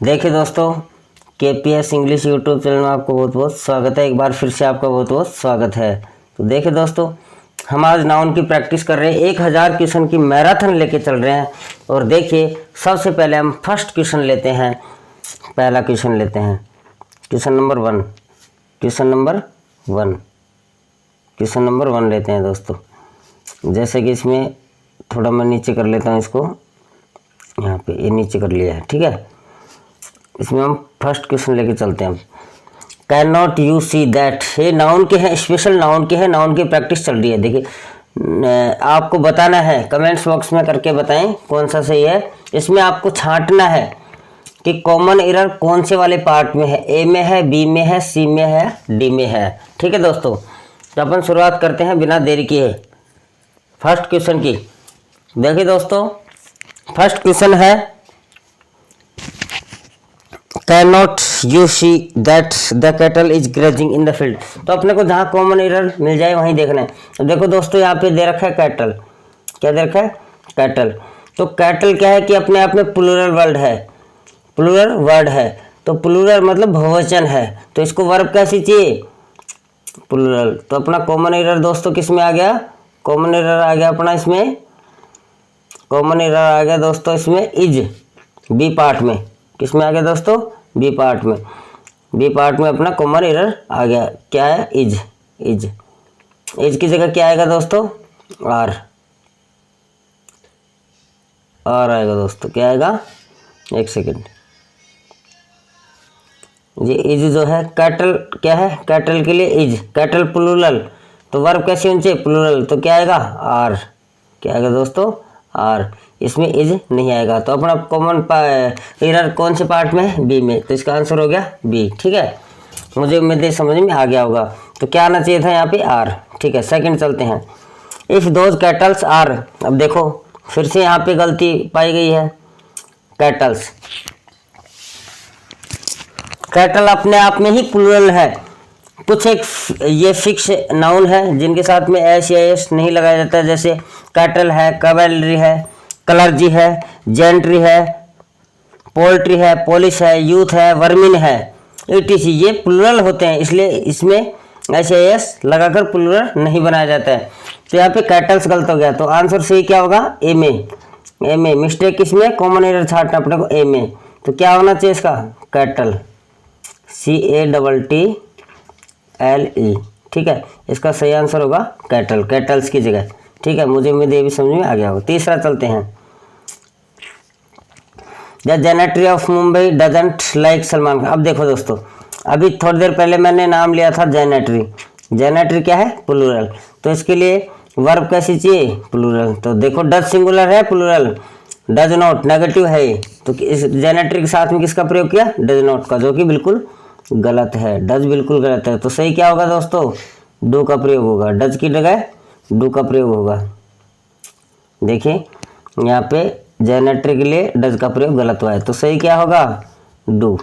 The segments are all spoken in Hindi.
देखिए दोस्तों, केपीएस इंग्लिश यूट्यूब चैनल में आपको बहुत बहुत स्वागत है। एक बार फिर से आपका बहुत बहुत स्वागत है। तो देखिए दोस्तों, हम आज नाउन की प्रैक्टिस कर रहे हैं। 1000 क्वेश्चन की मैराथन लेके चल रहे हैं। और देखिए, सबसे पहले हम फर्स्ट क्वेश्चन लेते हैं। पहला क्वेश्चन लेते हैं, क्वेश्चन नंबर 1। क्वेश्चन नंबर 1 लेते हैं दोस्तों। जैसे कि इसमें थोड़ा मैं नीचे कर लेता हूँ इसको, यहाँ पे ये नीचे कर लिया है, ठीक है। इसमें हम फर्स्ट क्वेश्चन लेके चलते हैं। Can not you see that, ये नाउन के हैं, स्पेशल नाउन के हैं। नाउन की प्रैक्टिस चल रही है। देखिए, आपको बताना है, कमेंट्स बॉक्स में करके बताएं कौन सा सही है। इसमें आपको छांटना है कि कॉमन एरर कौन से वाले पार्ट में है, ए में है, बी में है, सी में है, डी में है। ठीक है दोस्तों, तो अपन शुरुआत करते हैं बिना देरी किए फर्स्ट क्वेश्चन की। देखिए दोस्तों, फर्स्ट क्वेश्चन है, can not you see that the cattle is grazing in the field. तो अपने को जहाँ कॉमन एरर मिल जाए वहीं देखना है। तो देखो दोस्तों, यहाँ पे दे रखा है कैटल। क्या दे रखा है? कैटल। तो कैटल क्या है कि अपने आप में प्लूरल वर्ड है। प्लूरल वर्ड है तो प्लूरल मतलब बहुवचन है। तो इसको वर्ब कैसी चाहिए? प्लूरल। तो अपना कॉमन एरर दोस्तों किस में आ गया? कॉमन एरर आ गया अपना इसमें, कॉमन एरर आ गया दोस्तों इसमें इज, बी पार्ट में। किस में आ गया दोस्तों? बी पार्ट में। बी पार्ट में अपना कॉमन एरर आ गया। क्या है? इज। इज की जगह क्या आएगा दोस्तों? आर आएगा दोस्तों। क्या आएगा? एक सेकेंड, ये इज जो है, कैटल क्या है? कैटल के लिए इज, कैटल प्लूरल। तो वर्ब कैसे होनी चाहिए? प्लूरल। तो क्या आएगा? आर। क्या आएगा दोस्तों? आर। इसमें इज नहीं आएगा। तो अपना कॉमन एरर कौन से पार्ट में है? बी में। तो इसका आंसर हो गया बी। ठीक है, मुझे उम्मीद है समझ में आ गया होगा। तो क्या आना चाहिए था यहाँ पे? आर। ठीक है, सेकंड चलते हैं। इफ़ दोज कैटल्स आर, अब देखो फिर से यहाँ पे गलती पाई गई है। कैटल्स, कैटल अपने आप में ही प्लूरल है। कुछ एक ये फिक्स नाउन है जिनके साथ में एस या एस नहीं लगाया जाता है। जैसे कैटल है, कैवेलरी है, क्लर्जी है, जेंट्री है, पोल्ट्री है, पोलिस है, यूथ है, वर्मिन है, etc। ये प्लूरल होते हैं, इसलिए इसमें एस या एस लगाकर प्लूरल नहीं बनाया जाता है। तो यहाँ पे कैटल्स गलत हो गया। तो आंसर सही क्या होगा? ए में। ए में मिस्टेक किसमें? कॉमन एरर छाटना अपने को, ए में। तो क्या होना चाहिए इसका? Cattle, CATTLE। ठीक है, इसका सही आंसर होगा कैटल, कैटल्स की जगह। ठीक है, मुझे उम्मीद है भी समझ में आ गया होगा। तीसरा चलते हैं। The gentry of Mumbai doesn't like Salman Khan. अब देखो दोस्तों, अभी थोड़ी देर पहले मैंने नाम लिया था जेनेट्री। जेनेट्री क्या है? प्लूरल। तो इसके लिए वर्ब कैसी चाहिए? प्लूरल। तो देखो, डज सिंगुलर है, प्लूरल। डज नॉट नेगेटिव है। तो इस जेनेट्री के साथ में किसका प्रयोग किया? डज नॉट का, जो कि बिल्कुल गलत है। डज बिल्कुल गलत है। तो सही क्या होगा दोस्तों? डू का प्रयोग होगा। डज की जगह डू का प्रयोग होगा। देखिए यहाँ पे जेनेट्री के लिए डज का प्रयोग गलत हुआ है। तो सही क्या होगा? डू।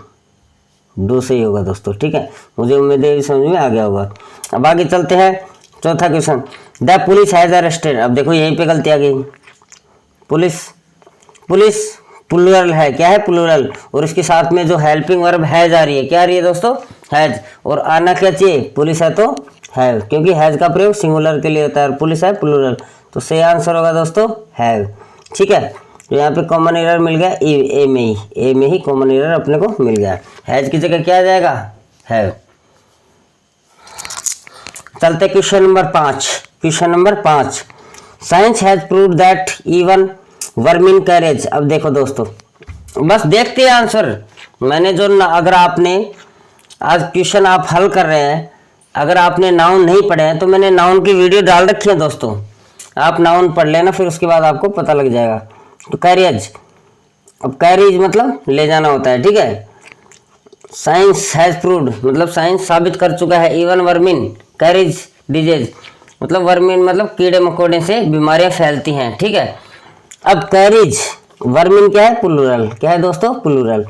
डू सही होगा दोस्तों। ठीक है, मुझे उम्मीद है समझ में आ गया होगा। अब आगे चलते हैं। चौथा question, the police has arrested. अब देखो यहीं पे गलती आ गई। पुलिस, पुलिस प्लूरल है। क्या है? प्लूरल। और इसके साथ में जो हेल्पिंग वर्ब हैज आ रही है, क्या आ रही है दोस्तों? हैज। और आना क्या चाहिए? पुलिस है तो हैव, क्योंकि हैज का प्रयोग सिंगुलर के लिए होता है और पुलिस है प्लूरल। तो सही आंसर होगा दोस्तों हैव। ठीक है, तो यहाँ पे कॉमन एरर मिल गया ए में ही। ए में ही कॉमन एरर अपने को मिल गया। हैज की जगह क्या आ जाएगा? हैव। चलते question number 5। Question number 5, science has proved that even vermin carriage. अब देखो दोस्तों, बस देखते हैं आंसर। मैंने जो अगर आपने आज क्वेश्चन आप हल कर रहे हैं, अगर आपने नाउन नहीं पढ़े हैं तो मैंने नाउन की वीडियो डाल रखी है दोस्तों। आप नाउन पढ़ लेना, फिर उसके बाद आपको पता लग जाएगा। तो कैरियज, अब कैरिज मतलब ले जाना होता है। ठीक है, साइंस हैज प्रूव्ड मतलब साइंस साबित कर चुका है। इवन वर्मिन कैरिज डिजीज, मतलब वर्मिन मतलब कीड़े मकोड़े से बीमारियां फैलती हैं। ठीक है, अब कैरिज, वर्मिन क्या है? प्लूरल। क्या है दोस्तों? प्लूरल।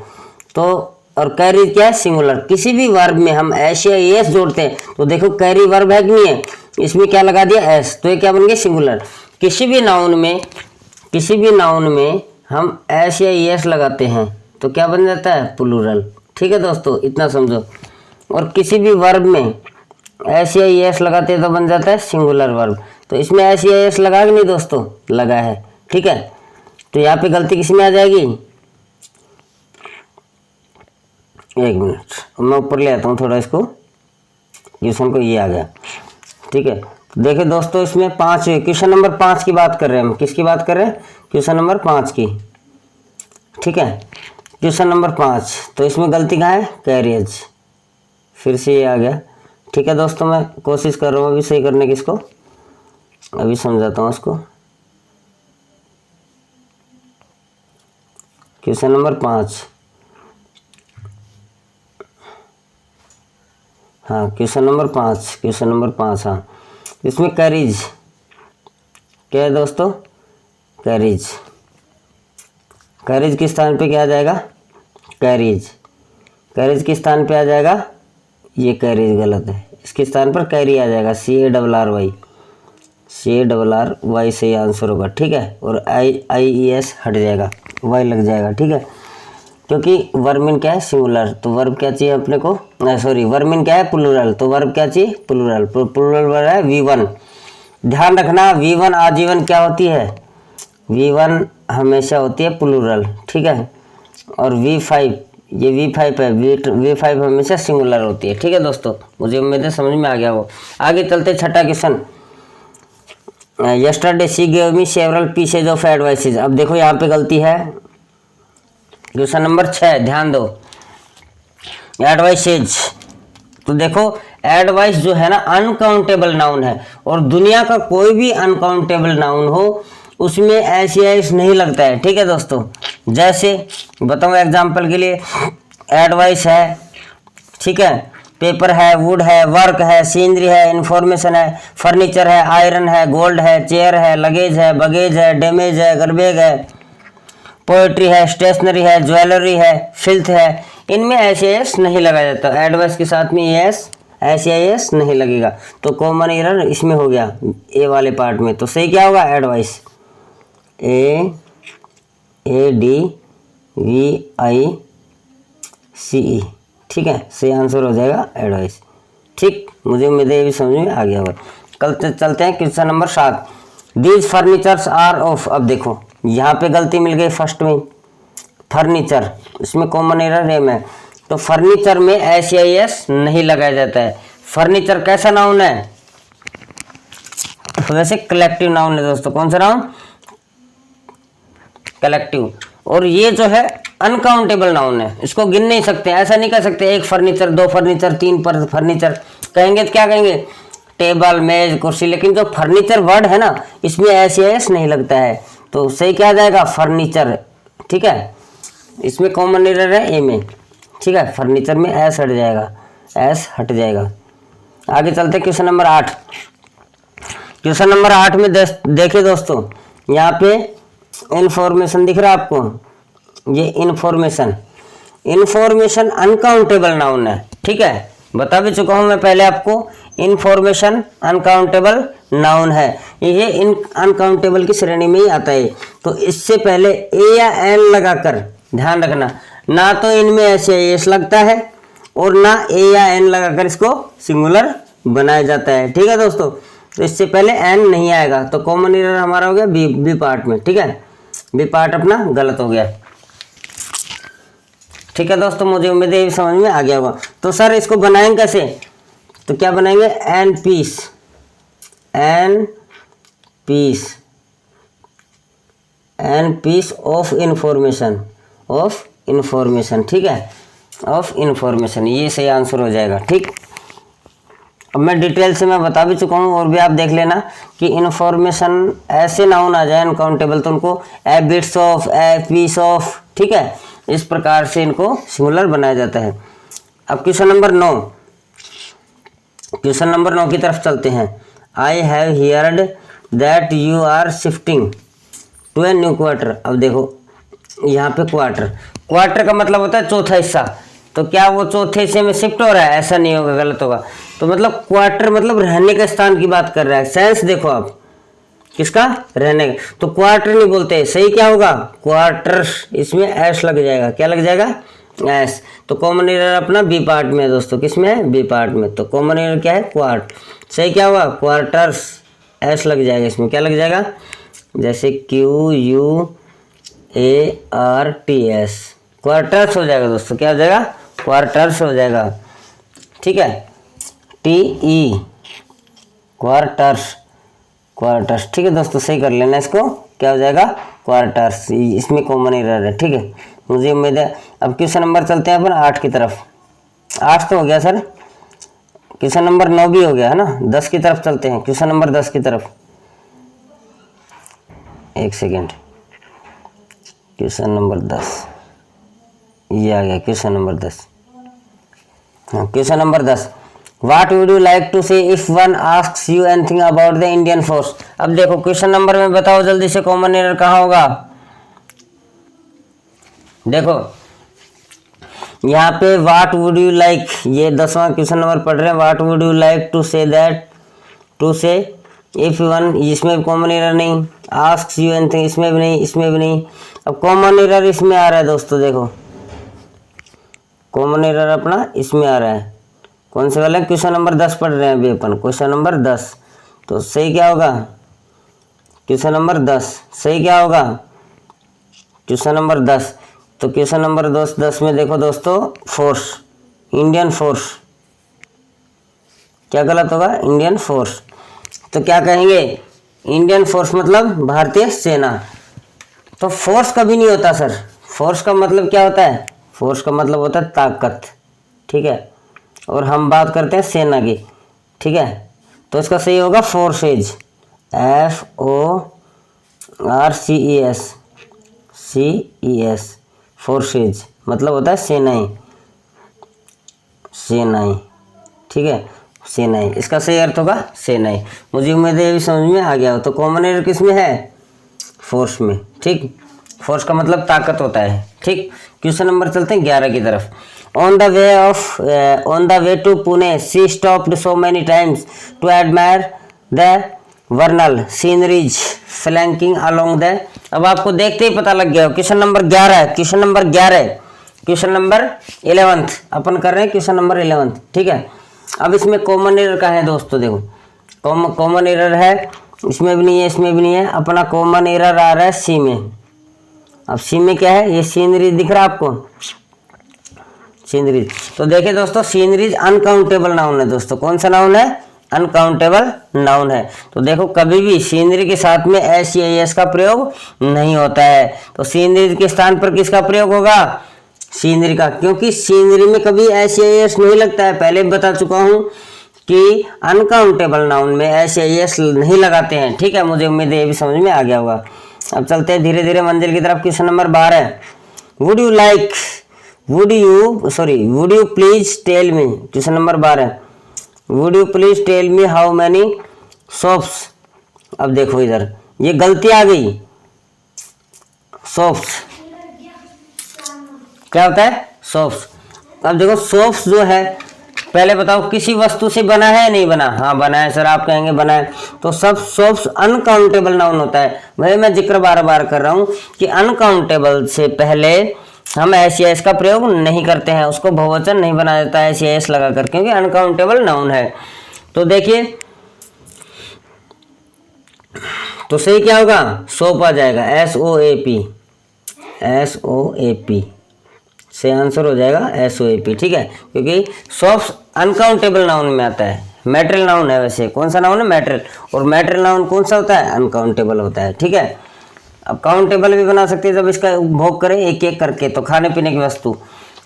तो और कैरिज क्या है? सिंगुलर। किसी भी वर्ब में हम एस या एस जोड़ते हैं तो देखो कैरी वर्ब है कि नहीं है, इसमें क्या लगा दिया? एस। तो ये क्या बन गया? सिंगुलर। किसी भी नाउन में हम एस या एस लगाते हैं तो क्या बन जाता है, प्लूरल। ठीक है दोस्तों, इतना समझो। और किसी भी वर्ब में एस या एस लगाते हैं तो बन जाता है सिंगुलर वर्ब। तो इसमें एस या एस लगा कि नहीं दोस्तों, लगा है। ठीक है, तो यहाँ पे गलती किस में आ जाएगी, एक मिनट मैं ऊपर ले आता हूँ थोड़ा इसको, क्वेश्चन को, ये आ गया। ठीक है, तो देखिए दोस्तों, इसमें 5 क्वेश्चन नंबर 5 की बात कर रहे हैं हम। किसकी बात कर रहे हैं, क्वेश्चन नंबर 5 की। ठीक है, क्वेश्चन नंबर 5, तो इसमें गलती कहाँ है, कैरियज, फिर से ये आ गया। ठीक है दोस्तों, मैं कोशिश कर रहा हूँ अभी सही करने की इसको, अभी समझाता हूँ इसको। क्वेश्चन नंबर 5, हाँ क्वेश्चन नंबर 5, हाँ इसमें कैरिज क्या है दोस्तों, कैरिज किस स्थान पे क्या आ जाएगा, कैरिज किस स्थान पे आ जाएगा, ये कैरिज गलत है, इसके स्थान पर कैरी आ जाएगा, CARRY से ही आंसर होगा। ठीक है, और IES हट जाएगा, वाई लग जाएगा। ठीक है, क्योंकि वर्ब क्या है, सिंगुलर, तो वर्ब क्या चाहिए अपने को, सॉरी वर्ब क्या है, प्लूरल, तो वर्ब क्या चाहिए, प्लूरल वर्ब है V1। ध्यान रखना V1 आजीवन क्या होती है, V1 हमेशा होती है प्लूरल। ठीक है, और V5 ये V5 है, V5 हमेशा सिंगुलर होती है। ठीक है दोस्तों, मुझे उम्मीद है समझ में आ गया वो। आगे चलते, छठा question, yesterday she gave me several pieces of advices. अब देखो यहाँ पे गलती है, क्वेश्चन नंबर 6, ध्यान दो, एडवाइसेज। तो देखो एडवाइस जो है ना अनकाउंटेबल नाउन है, और दुनिया का कोई भी अनकाउंटेबल नाउन हो उसमें एस नहीं लगता है। ठीक है दोस्तों, जैसे बताऊँ एग्जांपल के लिए, एडवाइस है, ठीक है, पेपर है, वुड है, वर्क है, सीनरी है, इंफॉर्मेशन है, फर्नीचर है, आयरन है, गोल्ड है, चेयर है, लगेज है, बगेज है, डैमेज है, गरबेज है, पोएट्री है, स्टेशनरी है, ज्वेलरी है, फिल्थ है, इनमें एस नहीं लगाया जाता। एडवाइस के साथ में एस नहीं लगेगा, तो कॉमन एरर इसमें हो गया, ए वाले पार्ट में। तो सही क्या होगा, एडवाइस, ADVICE। ठीक है, सही आंसर हो जाएगा एडवाइस। ठीक, मुझे उम्मीद है ये भी समझ में आ गया होगा। कल चलते हैं question number 7, these furnitures are off. अब देखो यहाँ पे गलती मिल गई फर्स्ट में, फर्नीचर, इसमें कॉमन एरर है में, तो फर्नीचर में एस नहीं लगाया जाता है। फर्नीचर कैसा नाउन है, वैसे कलेक्टिव नाउन है दोस्तों। कौन सा नाउन, कलेक्टिव। और ये जो है अनकाउंटेबल नाउन है, इसको गिन नहीं सकते, ऐसा नहीं कह सकते 1 फर्नीचर, 2 फर्नीचर, 3 पर फर्नीचर। कहेंगे तो क्या कहेंगे, टेबल, मेज, कुर्सी। लेकिन जो फर्नीचर वर्ड है ना, इसमें एस नहीं लगता है, तो सही क्या आ जाएगा, फर्नीचर। ठीक है, इसमें कॉमन एरर है ए में। ठीक है, फर्नीचर में एस हट जाएगा। आगे चलते क्वेश्चन नंबर 8। क्वेश्चन नंबर 8 में देखिए दोस्तों, यहाँ पे इंफॉर्मेशन दिख रहा है आपको, ये इंफॉर्मेशन अनकाउंटेबल नाउन है। ठीक है, बता भी चुका हूं मैं पहले आपको, इंफॉर्मेशन अनकाउंटेबल नाउन है, ये इन अनकाउंटेबल की श्रेणी में ही आता है। तो इससे पहले ए या एन लगाकर ध्यान रखना, ना तो इनमें एस लगता है और ना ए या एन लगाकर इसको सिंगुलर बनाया जाता है। ठीक है दोस्तों, तो इससे पहले एन नहीं आएगा, तो कॉमन एरर हमारा हो गया बी पार्ट में। ठीक है, बी पार्ट अपना गलत हो गया। ठीक है दोस्तों, मुझे उम्मीद है समझ में आ गया होगा। तो सर इसको बनाएंगे कैसे, तो क्या बनाएंगे, एन पीस ऑफ इंफॉर्मेशन। ठीक है, ऑफ इंफॉर्मेशन, ये सही आंसर हो जाएगा। ठीक, अब मैं डिटेल से मैं बता भी चुका हूँ, और भी आप देख लेना कि इंफॉर्मेशन ऐसे नाउन आ जाए अनकाउंटेबल, तो उनको a bits of, a piece of, ठीक है, इस प्रकार से इनको सिंगुलर बनाया जाता है। अब क्वेश्चन नंबर 9 की तरफ चलते हैं। I have heard that you are shifting to a new quarter. अब देखो यहाँ पे क्वार्टर का मतलब होता है चौथा हिस्सा, तो क्या वो चौथे हिस्से में शिफ्ट हो रहा है, ऐसा नहीं होगा, गलत होगा। तो मतलब क्वार्टर मतलब रहने के स्थान की बात कर रहा है। सेंस देखो आप, किसका? रहने का। तो क्वार्टर नहीं बोलते, सही क्या होगा? क्वार्टर, इसमें एस लग जाएगा। क्या लग जाएगा? एस। तो कॉमन एरर अपना बी पार्ट में है दोस्तों, किसमें है? बी पार्ट में। तो कॉमन एरर क्या है? क्वार्ट। सही क्या होगा? क्वार्टर्स, एस लग जाएगा इसमें। क्या लग जाएगा? जैसे QUARTS, क्वार्टर्स हो जाएगा दोस्तों। क्या हो जाएगा? क्वार्टर्स हो जाएगा। ठीक है। TE, quarters, quarters. ठीक है दोस्तों, सही कर लेना इसको। क्या हो जाएगा? क्वार्टर्स। इसमें कॉमन एरर है। ठीक है, मुझे उम्मीद है। अब क्वेश्चन नंबर चलते हैं अपन 8 की तरफ। 8 तो हो गया सर, क्वेश्चन नंबर 9 भी हो गया है ना। 10 की तरफ चलते हैं, क्वेश्चन नंबर 10 की तरफ। एक सेकेंड, क्वेश्चन नंबर 10 ये आ गया। क्वेश्चन नंबर 10, हाँ question number 10। What would you like to say if one asks you anything about the Indian force? अब देखो क्वेश्चन नंबर में बताओ जल्दी से कॉमन एरर कहाँ होगा। देखो यहाँ पे व्हाट वुड यू लाइक, ये 10वां क्वेश्चन नंबर पढ़ रहे हैं। What would you like to say that, to say if one, इसमें कॉमन एरर नहीं। आस्क्स यू एनीथिंग, इसमें भी नहीं, इसमें भी नहीं। अब कॉमन एरर इसमें आ रहा है दोस्तों, देखो कॉमन एरर अपना इसमें आ रहा है। कौन से वाला? क्वेश्चन नंबर 10 पढ़ रहे हैं अभी अपन, क्वेश्चन नंबर 10। तो सही क्या होगा? क्वेश्चन नंबर 10 सही क्या होगा? Question number 10। तो क्वेश्चन नंबर 10 में देखो दोस्तों, फोर्स, इंडियन फोर्स। क्या गलत होगा? Indian force. तो क्या कहेंगे? इंडियन फोर्स मतलब भारतीय सेना। तो फोर्स कभी नहीं होता सर। फोर्स का मतलब क्या होता है? फोर्स का मतलब होता है ताकत। ठीक है, और हम बात करते हैं सेना की। ठीक है, तो इसका सही होगा फोर्सेज, FORCES, फोर्सेज मतलब होता है सेनाएं, सेनाएं। ठीक है, सेनाएं, इसका सही अर्थ होगा सेनाएं। मुझे उम्मीद है ये भी समझ में आ गया हो। तो कॉमन एरर किस में है? फोर्स में। ठीक, फोर्स का मतलब ताकत होता है। ठीक, क्वेश्चन नंबर चलते हैं 11 की तरफ। On the way to Pune, she stopped so many times to admire the vernal sceneries flanking along the। अब आपको देखते ही पता लग गया हो, क्वेश्चन नंबर 11 है। क्वेश्चन नंबर 11 है, क्वेश्चन नंबर 11th अपन कर रहे हैं, क्वेश्चन नंबर 11th। ठीक है, अब इसमें कॉमन एरर का है दोस्तों। देखो कॉमन एरर है, इसमें भी नहीं है, इसमें भी नहीं है। अपना कॉमन एरर आ रहा है सी में। अब सी में क्या है? ये सीनरीज दिख रहा है आपको, सीनरीज। तो देखिए दोस्तों, सीनरीज अनकाउंटेबल नाउन है दोस्तों। कौन सा नाउन है? अनकाउंटेबल नाउन है। तो देखो कभी भी सीनरी के साथ में SES का प्रयोग नहीं होता है। तो सीनरी के स्थान पर किसका प्रयोग होगा? सीनरी का, क्योंकि सीनरी में कभी SES नहीं लगता है। पहले बता चुका हूं कि अनकाउंटेबल नाउन में SES नहीं लगाते हैं। ठीक है, मुझे उम्मीद है ये भी समझ में आ गया होगा। अब चलते हैं धीरे धीरे मंजिल की तरफ। Question number 12। Would you please tell me, question number 12। Would you please tell me how many shops. अब देखो इधर ये गलती आ गई। शॉप्स क्या होता है? शॉप्स। अब देखो शॉप्स जो है, पहले बताओ किसी वस्तु से बना है नहीं बना? हाँ बना है सर, आप कहेंगे बना है। तो सब शॉप्स अनकाउंटेबल नाउन होता है। वही मैं जिक्र बार बार कर रहा हूँ कि अनकाउंटेबल से पहले हम SES का प्रयोग नहीं करते हैं, उसको बहुवचन नहीं बना देता है SES लगा कर, क्योंकि अनकाउंटेबल नाउन है। तो देखिए, तो सही क्या होगा? सोप आ जाएगा, SOAP से आंसर हो जाएगा SOAP। ठीक है, क्योंकि सोप्स अनकाउंटेबल नाउन में आता है। मैटेरियल नाउन है, वैसे कौन सा नाउन है? मैटेरियल। और मैटेरियल नाउन कौन सा होता है? अनकाउंटेबल होता है। ठीक है, अब काउंटेबल भी बना सकते हैं जब इसका उपभोग करें एक एक करके, तो खाने पीने की वस्तु।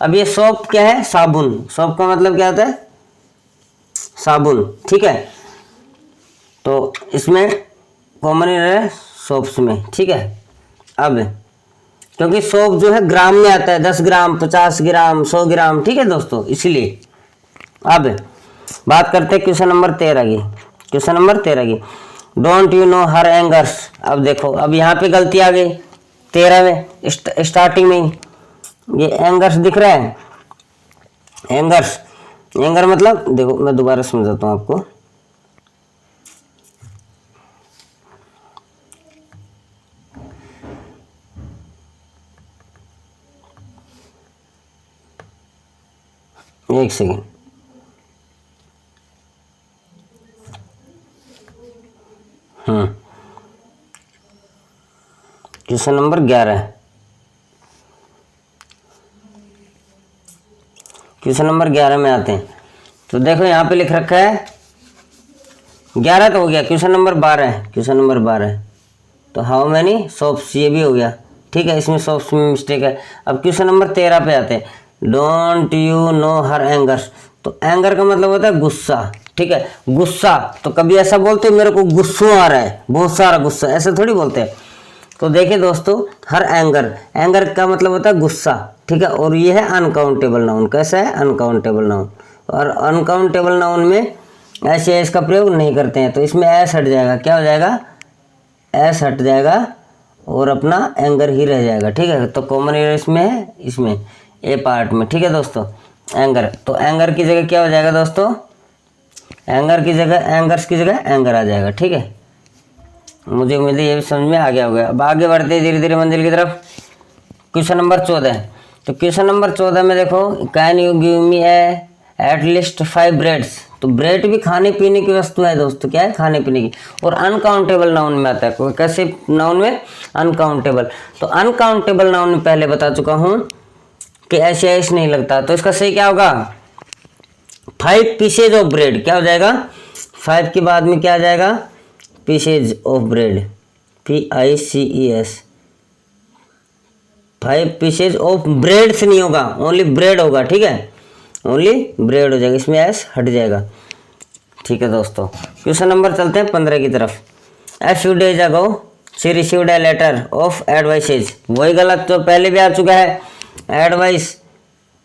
अब ये सोप क्या है? साबुन। सोप का मतलब क्या होता है? साबुन। ठीक है, तो इसमें कॉमन एरर है सोप्स में। ठीक है, अब क्योंकि सोप जो है ग्राम में आता है, 10 ग्राम, 50 ग्राम, 100 ग्राम। ठीक है दोस्तों, इसलिए अब बात करते हैं क्वेश्चन नंबर 13 की। क्वेश्चन नंबर 13 की, don't you know her angers. अब देखो, अब यहाँ पे गलती आ गई 13 में, स्टार्टिंग में ही ये एंगर्स दिख रहा है। एंगर्स, एंगर मतलब, देखो मैं दोबारा समझाता हूँ आपको। एक second. Question number 11। Question number 11 में आते हैं। तो देखो यहाँ पे लिख रखा है 11 तो हो गया, क्वेश्चन नंबर 12 है। क्वेश्चन नंबर 12 है तो हाउ मैनी शॉप्स, ये भी हो गया, ठीक है, इसमें शॉप्स में मिस्टेक है। अब क्वेश्चन नंबर 13 पे आते हैं। Don't you know her anger, तो एंगर का मतलब होता है गुस्सा, ठीक है, गुस्सा। तो कभी ऐसा बोलते मेरे को गुस्सा आ रहा है, बहुत सारा गुस्सा, ऐसे थोड़ी बोलते हैं। तो देखिए दोस्तों, हर एंगर, एंगर का मतलब होता है गुस्सा, ठीक है, और ये है अनकाउंटेबल नाउन। कैसा है? Uncountable noun. और अनकाउंटेबल नाउन में ऐसे एस का प्रयोग नहीं करते हैं, तो इसमें एस हट जाएगा। क्या हो जाएगा? एस हट जाएगा और अपना एंगर ही रह जाएगा, ठीक है। तो कॉमन एरर इसमें है, इसमें ए पार्ट में, ठीक है दोस्तों, एंगर। तो एंगर की जगह क्या हो जाएगा दोस्तों? एंगर की जगह, एंगर्स की जगह एंगर आ जाएगा, ठीक है। मुझे उम्मीद है ये भी समझ में आ गया होगा। अब आगे बढ़ते हैं धीरे धीरे मंजिल की तरफ। Question number 14। तो क्वेश्चन नंबर 14 में देखो, can you give me at least 5 breads. तो ब्रेड भी खाने पीने की वस्तु है दोस्तों, क्या है? खाने पीने की। और अनकाउंटेबल नाउन में आता है। कैसे नाउन में? अनकाउंटेबल। तो अनकाउंटेबल नाउन में पहले बता चुका हूं कि ऐसे ऐसे नहीं लगता, तो इसका सही क्या होगा? 5 पीसेज ऑफ ब्रेड। क्या हो जाएगा? 5 के बाद में क्या आ जाएगा? Pieces of bread, PICES। 5 pieces of bread से नहीं होगा, ओनली ब्रेड होगा, ठीक है, ओनली ब्रेड हो जाएगा, इसमें एस हट जाएगा, ठीक है दोस्तों। क्वेश्चन नंबर चलते हैं 15 की तरफ। A few days ago she received a letter of advices. वही गलत तो पहले भी आ चुका है। एडवाइस,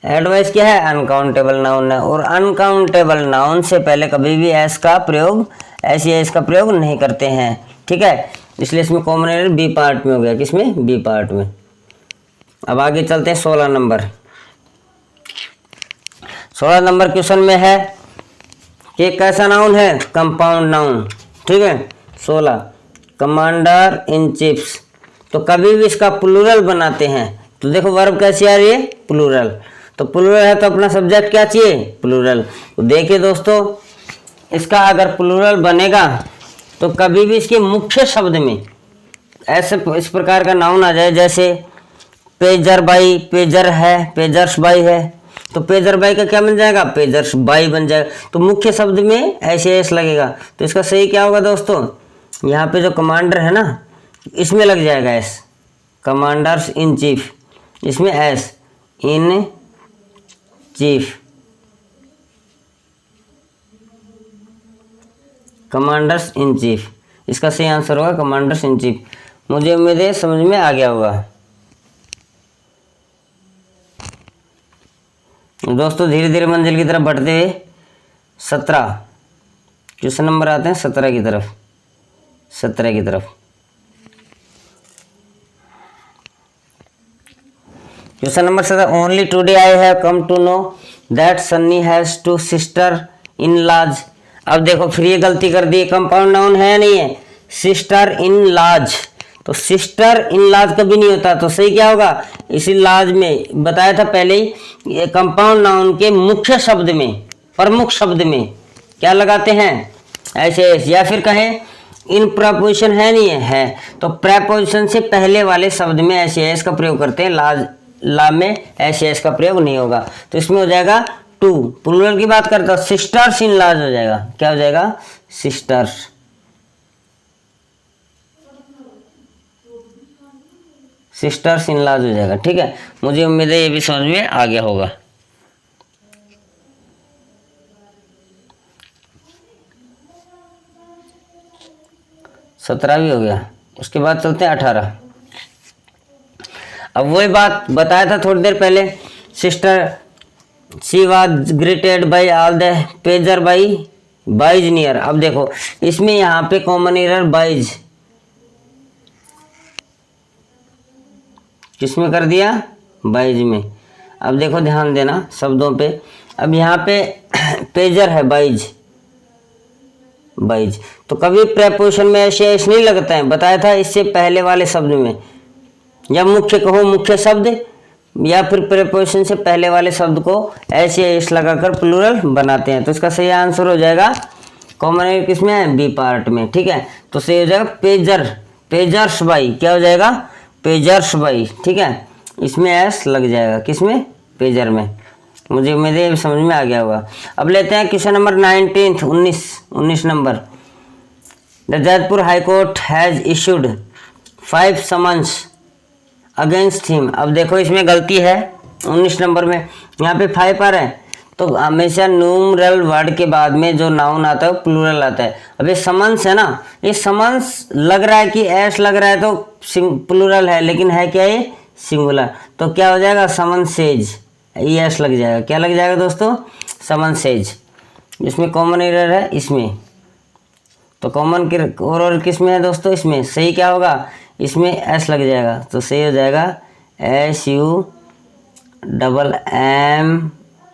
एडवाइस क्या है? अनकाउंटेबल नाउन है, और अनकाउंटेबल नाउन से पहले कभी भी एस का प्रयोग, ऐसी एस का प्रयोग नहीं करते हैं, ठीक है। इसलिए इसमें कॉमन एरर बी पार्ट में हो गया। किसमें? बी पार्ट में। अब आगे चलते हैं 16 नंबर। 16 नंबर क्वेश्चन में है कि कैसा नाउन है? कंपाउंड नाउन, ठीक है। 16 कमांडर इन चीफ्स। तो कभी भी इसका प्लूरल बनाते हैं, तो देखो वर्ब कैसी आ रही है? प्लूरल। तो प्लूरल है तो अपना सब्जेक्ट क्या चाहिए? प्लूरल। तो देखिए दोस्तों, इसका अगर प्लूरल बनेगा तो कभी भी इसके मुख्य शब्द में ऐसे इस प्रकार का नाउन आ जाए, जैसे पेजर बाई, पेजर है, पेजर्स बाई है, तो पेजर बाई का क्या बन जाएगा? पेजर्स बाई बन जाएगा। तो मुख्य शब्द में ऐसे एस लगेगा। तो इसका सही क्या होगा दोस्तों? यहाँ पे जो कमांडर है ना, इसमें लग जाएगा एस, कमांडर्स इन चीफ, इसमें S, in chief, commanders in chief. इसका सही आंसर होगा कमांडर्स इन चीफ। मुझे उम्मीद है समझ में आ गया होगा दोस्तों। धीरे धीरे मंजिल की तरफ बढ़ते हुए 17 क्वेश्चन नंबर आते हैं 17 की तरफ। 17 की तरफ question number 17। Only today I have come to know that Sunny has 2 sister in laws. अब देखो फिर ये गलती कर दी, कंपाउंड नाउन है नहीं है, सिस्टर इन लॉज। तो सिस्टर इन लॉज कभी नहीं होता, तो सही क्या होगा? इसी लॉज में बताया था पहले ही, ये कंपाउंड नाउन के मुख्य शब्द में, प्रमुख शब्द में क्या लगाते हैं? ऐसे, या फिर कहें इन प्रपोजिशन है नहीं है, तो प्रपोजिशन से पहले वाले शब्द में ऐसे एस का प्रयोग करते हैं। लाज, ला में ऐसे एस का प्रयोग नहीं होगा। तो इसमें हो जाएगा 2। प्लूरल की बात करता हूं, सिस्टर्स इन लॉज हो जाएगा। क्या हो जाएगा? सिस्टर्स, सिस्टर्स इन लॉज हो जाएगा, ठीक है। मुझे उम्मीद है ये भी समझ में आ गया होगा। सत्रह भी हो गया। उसके बाद चलते हैं 18। अब वही बात बताया था थोड़ी देर पहले, sister she was greeted by all the passer by boys near. अब देखो इसमें यहाँ पे कॉमन एरर बाइज किसमें कर दिया? बाइज में। अब देखो ध्यान देना शब्दों पे। अब यहाँ पे पेजर है बाइज, बाइज, तो कभी प्रेपोजिशन में ऐसे ऐसे नहीं लगता है, बताया था इससे पहले वाले शब्द में, या मुख्य कहो मुख्य शब्द या फिर प्रीपोजिशन से पहले वाले शब्द को एस या एस लगाकर प्लूरल बनाते हैं। तो इसका सही आंसर हो जाएगा कॉमन एरर किसमें है, बी पार्ट में। ठीक है, तो सही हो जाएगा पेजर, पेजर्स बाई, क्या हो जाएगा पेजर्स बाई। ठीक है, इसमें एस लग जाएगा, किसमें, पेजर में। मुझे उम्मीद है समझ में आ गया होगा। अब लेते हैं question number 19 19 number. The Jaipur high court has issued 5 summons against him. अब देखो इसमें गलती है 19 नंबर में, यहाँ पे 5 आ रहा है, तो हमेशा न्यूमरल वर्ड के बाद में जो नाउन आता है वो प्लूरल आता है। अब ये समन्स है ना, ये समन्स लग रहा है कि एस लग रहा है तो प्लूरल है, लेकिन है क्या ये, सिंगुलर। तो क्या हो जाएगा, समन्सेज, ये एस लग जाएगा। क्या लग जाएगा दोस्तों, समन्सेज। इसमें कॉमन एरर है इसमें, तो कॉमन और किस में है दोस्तों, इसमें। सही क्या होगा, इसमें एस लग जाएगा, तो सही हो जाएगा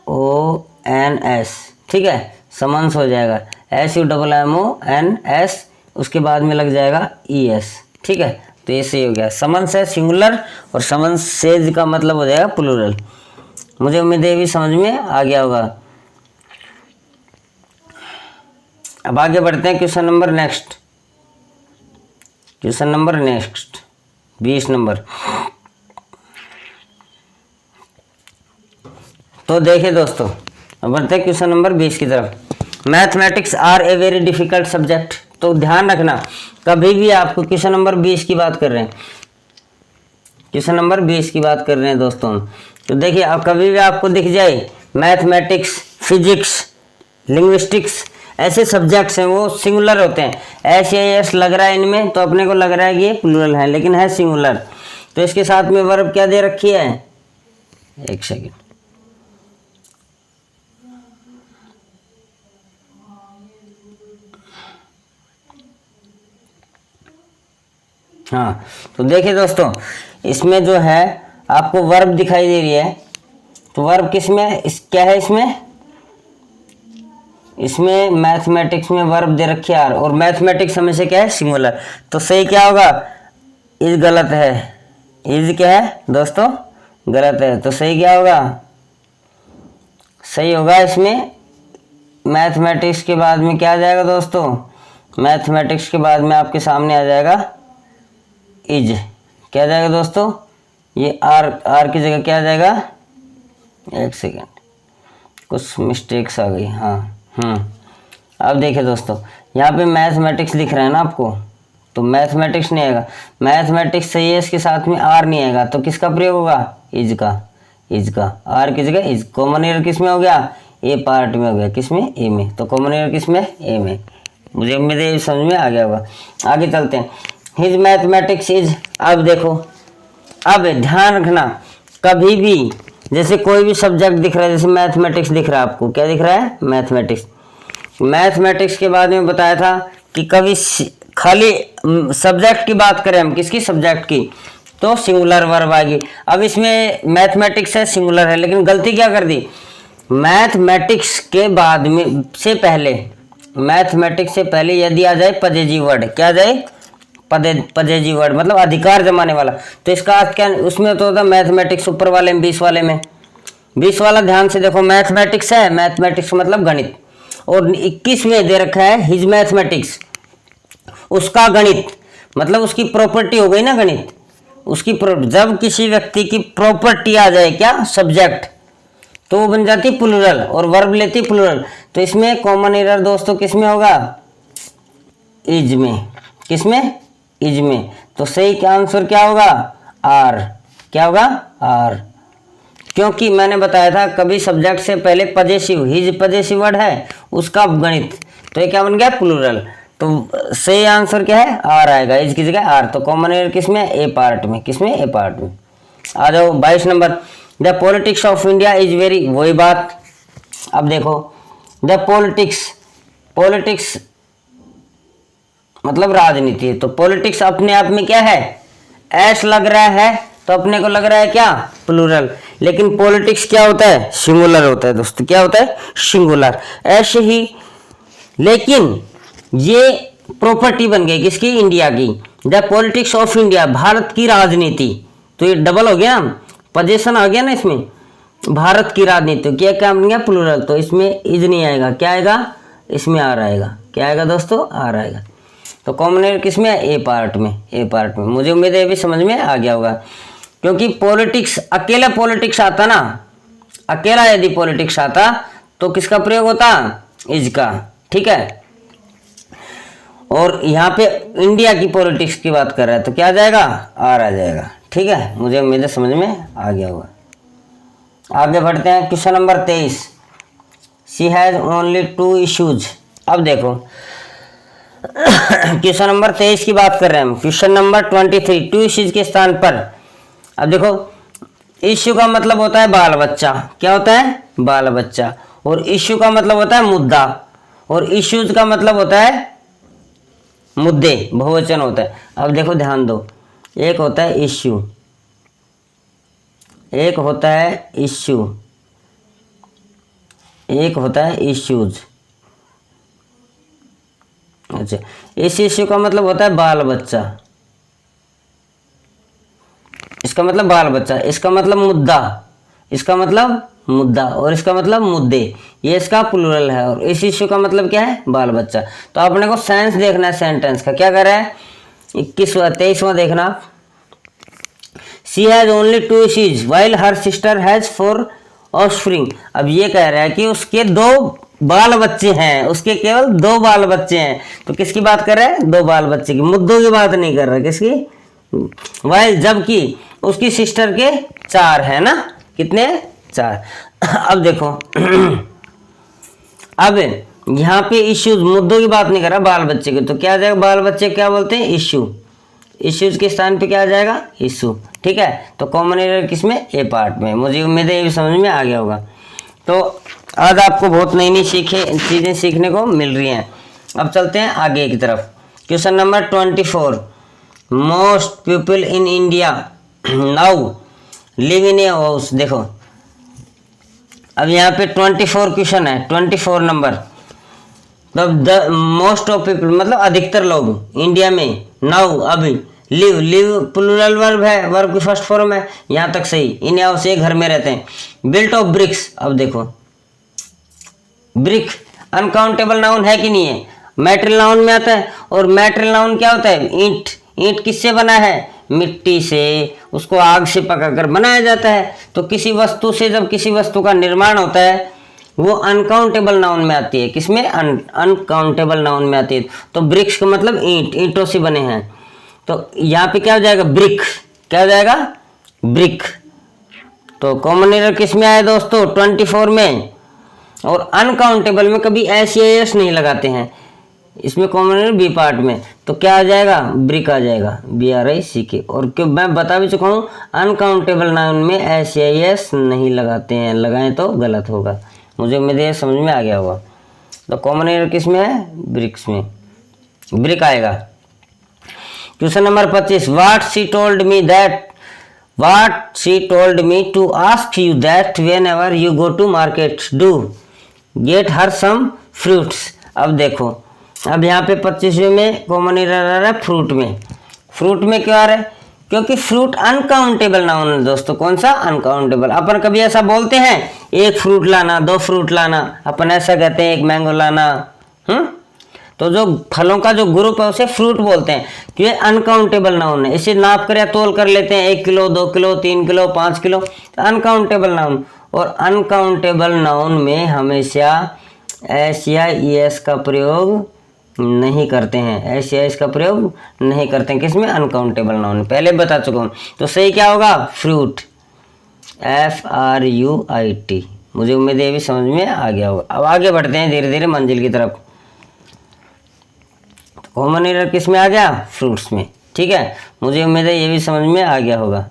SUMMONS। ठीक है, समन्स हो जाएगा SUMMONS, उसके बाद में लग जाएगा ES। ठीक है, तो ये सही हो गया। समन्स है सिंगुलर और समन्सेज का मतलब हो जाएगा प्लूरल। मुझे उम्मीद है भी समझ में आ गया होगा। अब आगे बढ़ते हैं question number next, question number next 20 number. तो देखिए दोस्तों, अब बढ़ते हैं क्वेश्चन नंबर 20 की तरफ। Mathematics are a very difficult subject. तो ध्यान रखना, कभी भी आपको क्वेश्चन नंबर 20 की बात कर रहे हैं, क्वेश्चन नंबर 20 की बात कर रहे हैं दोस्तों, तो देखिए अब कभी भी आपको दिख जाए मैथमेटिक्स, फिजिक्स, लिंग्विस्टिक्स, ऐसे सब्जेक्ट्स हैं वो सिंगुलर होते हैं। एस या एस लग रहा है इनमें, तो अपने को लग रहा है कि ये प्लूरल है, लेकिन है सिंगुलर। तो इसके साथ में वर्ब क्या दे रखी है, एक सेकेंड, हाँ। तो देखिए दोस्तों, इसमें जो है आपको वर्ब दिखाई दे रही है, तो वर्ब किस में, क्या है इसमें मैथमेटिक्स में वर्ब दे रखी है और मैथमेटिक्स हमेशा क्या है, सिंगुलर। तो सही क्या होगा, इज गलत है, इज क्या है दोस्तों, गलत है। तो सही क्या होगा, सही होगा इसमें मैथमेटिक्स के बाद में क्या आ जाएगा दोस्तों, मैथमेटिक्स के बाद में आपके सामने आ जाएगा इज। क्या आ जाएगा दोस्तों, ये आर की जगह क्या आ जाएगा, एक सेकेंड, कुछ मिस्टेक्स आ गई, हाँ। अब देखिए दोस्तों, यहाँ पे मैथमेटिक्स दिख रहा है ना आपको, तो मैथमेटिक्स नहीं आएगा, मैथमेटिक्स सही है, इसके साथ में आर नहीं आएगा, तो किसका प्रयोग होगा, इज का, इज का। आर की जगह इज। कॉमन एरर किस में हो गया, ए पार्ट में हो गया, किस में, ए में। तो कॉमन एरर किस में, ए में। मुझे उम्मीद है समझ में आ गया होगा। आगे चलते हैं, हिज मैथमेटिक्स इज। अब देखो, अब ध्यान रखना, कभी भी जैसे कोई भी सब्जेक्ट दिख रहा है, जैसे मैथमेटिक्स दिख रहा है आपको, क्या दिख रहा है, मैथमेटिक्स। मैथमेटिक्स के बारे में बताया था कि कभी खाली सब्जेक्ट की बात करें हम, किसकी, सब्जेक्ट की, तो सिंगुलर वर्ब आएगी। अब इसमें मैथमेटिक्स है, सिंगुलर है, लेकिन गलती क्या कर दी, मैथमेटिक्स के बाद में से पहले, मैथमेटिक्स से पहले यदि आ जाए पजेजी वर्ड, क्या आ जाए, पजेजी वर्ड, मतलब अधिकार जमाने वाला, तो इसका अर्थ क्या, उसमें तो होता मैथमेटिक्स ऊपर वाले में, 20 वाले में, 20 वाला ध्यान से देखो, मैथमेटिक्स है, मैथमेटिक्स मतलब गणित, और 21 में दे रखा है हिज मैथमेटिक्स, उसका गणित, मतलब उसकी प्रॉपर्टी हो गई ना गणित, उसकी जब किसी व्यक्ति की प्रॉपर्टी आ जाए क्या, सब्जेक्ट, तो वो बन जाती प्लूरल और वर्ब लेती प्लूरल। तो इसमें कॉमन एरर दोस्तों किस में होगा, इज में, किस में, इज में। तो सही का आंसर क्या होगा, आर। क्या होगा, आर, क्योंकि मैंने बताया था कभी सब्जेक्ट से पहले पजेसिव, हिज पजेसिव वर्ड है, उसका गणित, तो ये क्या बन गया, प्लूरल। तो सही आंसर क्या है, आर आएगा, इज की जगह आर। तो कॉमन एरर किस में, ए पार्ट में, किस में, ए पार्ट में। आ जाओ 22 number, the politics of India is very, वही बात। अब देखो, द पॉलिटिक्स मतलब राजनीति, तो पॉलिटिक्स अपने आप में क्या है, एस लग रहा है, तो अपने को लग रहा है क्या, प्लूरल, लेकिन पॉलिटिक्स क्या होता है, सिंगुलर होता है दोस्तों। क्या होता है, सिंगुलर, ऐसे ही। लेकिन ये प्रॉपर्टी बन गई किसकी, इंडिया की। The politics of India, Bharat की राजनीति, तो ये डबल हो गया ना, पोजीशन आ गया ना इसमें, भारत की राजनीति क्या बन गया, प्लूरल। तो इसमें इज नहीं आएगा, क्या आएगा, इसमें आर आएगा। क्या आएगा दोस्तों, आर आएगा। तो कॉमन एरर किस में है, ए पार्ट में, ए पार्ट में। मुझे उम्मीद है ये भी समझ में आ गया होगा, क्योंकि पॉलिटिक्स, अकेला पॉलिटिक्स आता ना, अकेला यदि पॉलिटिक्स आता तो किसका प्रयोग होता, इज का, ठीक है। और यहाँ पे इंडिया की पॉलिटिक्स की बात कर रहा है तो क्या आ जाएगा, आर आ जाएगा, ठीक है। मुझे उम्मीद है समझ में आ गया होगा। आगे बढ़ते हैं, question number 23। She has only 2 issues. अब देखो क्वेश्चन नंबर 23 की बात कर रहे हैं हम। क्वेश्चन नंबर 23, 2 इश्यूज के स्थान पर। अब देखो, इश्यू का मतलब होता है बाल बच्चा, क्या होता है, बाल बच्चा। और इश्यू का मतलब होता है मुद्दा, और इश्यूज का मतलब होता है मुद्दे, बहुवचन होता है। अब देखो ध्यान दो, एक होता है इश्यू, एक होता है इश्यू, एक होता है इश्यूज। अच्छा, इस इश्यू का मतलब होता है बाल बच्चा, इसका मतलब बाल बच्चा, इसका मतलब मुद्दा, इसका मतलब मुद्दा, और इसका मतलब मुद्दे। ये इसका प्लूरल है। और इस इश्यू का मतलब क्या है, बाल बच्चा। तो अपने को सेंस देखना है सेंटेंस का। क्या कर रहा है, 23वां देखना। She has only 2 issues while her sister has 4 offspring. अब ये कह रहा है कि उसके 2 बाल बच्चे हैं, उसके केवल 2 बाल बच्चे हैं। तो किसकी बात कर रहा है, 2 बाल बच्चे की, मुद्दों की बात नहीं कर रहा, किसकी, व्हाइल, जबकि उसकी सिस्टर के 4 है ना, कितने, 4। अब देखो अब यहाँ पे इश्यूज, मुद्दों की बात नहीं कर रहा, बाल बच्चे की। तो क्या आ जाएगा, बाल बच्चे क्या बोलते हैं, इश्यू। इश्यूज के स्थान पे क्या आ जाएगा, इशू, ठीक है। तो कॉमन एरर किसमें, ए पार्ट में। मुझे उम्मीद है ये भी समझ में आ गया होगा। तो आज आपको बहुत नई नई चीज़ें सीखने को मिल रही हैं। अब चलते हैं आगे की तरफ। Question number 24, most people in India now live in a house. देखो अब यहाँ पे 24 क्वेश्चन है, 24 नंबर। तब द मोस्ट ऑफ पीपल मतलब अधिकतर लोग इंडिया में, नाउ अभी, लिव, लिव प्लूरल वर्ब है, वर्ब की फर्स्ट फॉर्म है, यहाँ तक सही। इन हाउस, एक घर में रहते हैं। Built of BRICS. अब देखो ब्रिक अनकाउंटेबल नाउन है कि नहीं है, मैटेरियल नाउन में आता है। और मैटेरियल नाउन क्या होता है, ईंट। ईंट किससे बना है, मिट्टी से, उसको आग से पकाकर बनाया जाता है। तो किसी वस्तु से जब किसी वस्तु का निर्माण होता है वो अनकाउंटेबल नाउन में आती है, किसमें, अनकाउंटेबल नाउन में आती है। तो ब्रिक्स का मतलब ईंट, ईंटों से बने हैं। तो यहाँ पे क्या हो जाएगा, ब्रिक, क्या हो जाएगा, ब्रिक। तो कॉमन एरर किस में आया दोस्तों, 24 में। और अनकाउंटेबल में कभी एस या एस नहीं लगाते हैं, इसमें कॉमन एरर बी पार्ट में। तो क्या आ जाएगा, ब्रिक आ जाएगा, BRICK। और क्यों मैं बता भी चुका हूँ, अनकाउंटेबल नाउन में एस या एस नहीं लगाते हैं, लगाएं तो गलत होगा। मुझे उम्मीद है समझ में आ गया होगा। तो कॉमन एरर किस में है, ब्रिक्स में, ब्रिक आएगा। Question number 25, what she told me to ask you that whenever you go to market do get her some fruits. अब देखो, अब यहाँ पे 25वें में कॉमन एरर आ रहा है फ्रूट में। फ्रूट में क्यों आ रहा है, क्योंकि फ्रूट अनकाउंटेबल नाउन है दोस्तों। कौन सा, अनकाउंटेबल। अपन कभी ऐसा बोलते हैं, 1 फ्रूट लाना, 2 फ्रूट लाना, अपन ऐसा कहते हैं 1 मैंगो लाना। तो जो फलों का जो ग्रुप है उसे फ्रूट बोलते हैं, क्योंकि अनकाउंटेबल नाउन है। इसे नाप कर या तोल कर लेते हैं, 1 kilo, 2 kilo, 3 kilo, 5 kilo, uncountable noun. और अनकाउंटेबल नाउन में हमेशा एस या ES का प्रयोग नहीं करते हैं, एस या एस का प्रयोग नहीं करते हैं, किसमें, अनकाउंटेबल नाउन। पहले बता चुका हूँ। तो सही क्या होगा, फ्रूट, FRUIT। मुझे उम्मीद है भी समझ में आ गया होगा। अब आगे बढ़ते हैं धीरे धीरे मंजिल की तरफ। कॉमन एरर किस में आ गया, फ्रूट्स में, ठीक है। मुझे उम्मीद है ये भी समझ में आ गया होगा।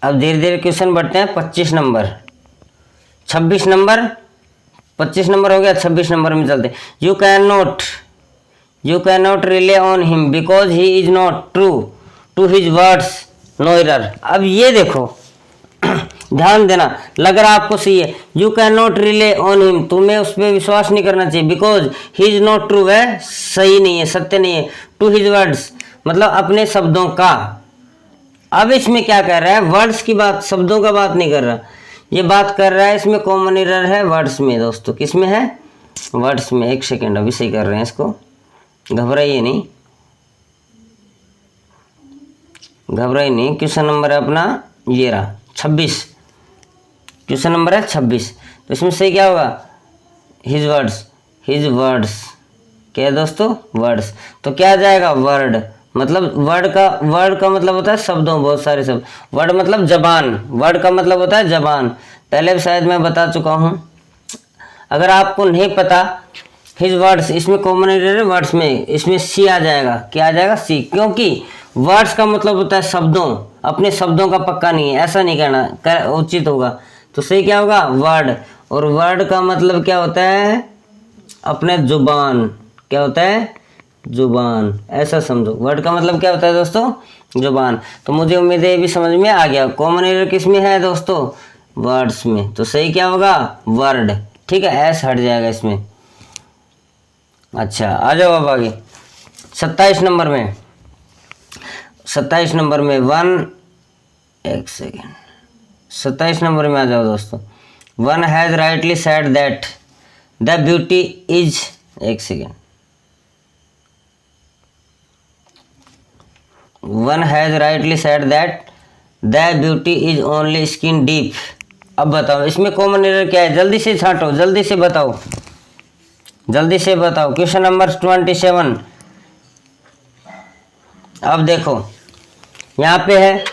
अब धीरे धीरे क्वेश्चन बढ़ते हैं 25 नंबर, 26 नंबर, 25 नंबर हो गया, 26 नंबर में चलते हैं। You can not rely on him because he is not true to his words no error. अब ये देखो ध्यान देना, लग रहा आपको सही है। You can not rely on him, तुम्हें उस पर विश्वास नहीं करना चाहिए, because he is not true, वह सही नहीं है, सत्य नहीं है। टू हिज वर्ड्स, मतलब अपने शब्दों का। अब इसमें क्या कर रहा है, वर्ड्स की बात, शब्दों का बात नहीं कर रहा, ये बात कर रहा है इसमें कॉमन एरर है वर्ड्स में दोस्तों। किस में है, वर्ड्स में। एक सेकेंड, अभी सही कर रहे हैं इसको, घबराइए नहीं, घबराइए नहीं। क्वेश्चन नंबर है अपना ये रहा 26, क्वेश्चन नंबर है 26। तो इसमें सही क्या होगा, हिज वर्ड्स, हिज वर्ड्स क्या है दोस्तों, वर्ड्स। तो क्या आ जाएगा, वर्ड। मतलब वर्ड का मतलब होता है शब्दों, बहुत सारे शब्द। वर्ड मतलब जबान, वर्ड का मतलब होता है जबान। पहले भी शायद मैं बता चुका हूँ। अगर आपको नहीं पता, हिज वर्ड्स, इसमें कॉमन एरर है वर्ड्स में, इसमें सी आ जाएगा। क्या आ जाएगा, सी, क्योंकि वर्ड्स का मतलब होता है शब्दों, अपने शब्दों का पक्का नहीं है, ऐसा नहीं कहना उचित होगा। तो सही क्या होगा, वर्ड। और वर्ड का मतलब क्या होता है, अपने जुबान। क्या होता है, जुबान, ऐसा समझो। वर्ड का मतलब क्या होता है दोस्तों, जुबान। तो मुझे उम्मीद है ये भी समझ में आ गया। कॉमन एरर किस में है दोस्तों, वर्ड्स में। तो सही क्या होगा, वर्ड। ठीक है, एस हट जाएगा इसमें। अच्छा, आ जाओ अब आगे 27 नंबर में। 27 नंबर में एक सेकेंड, 27 नंबर में आ जाओ दोस्तों। One has rightly said that the beauty is, एक second, one has rightly said that the beauty is only skin deep. अब बताओ इसमें कॉमन एरर क्या है, जल्दी से छांटो, जल्दी से बताओ, जल्दी से बताओ। Question number 27। अब देखो यहाँ पे है,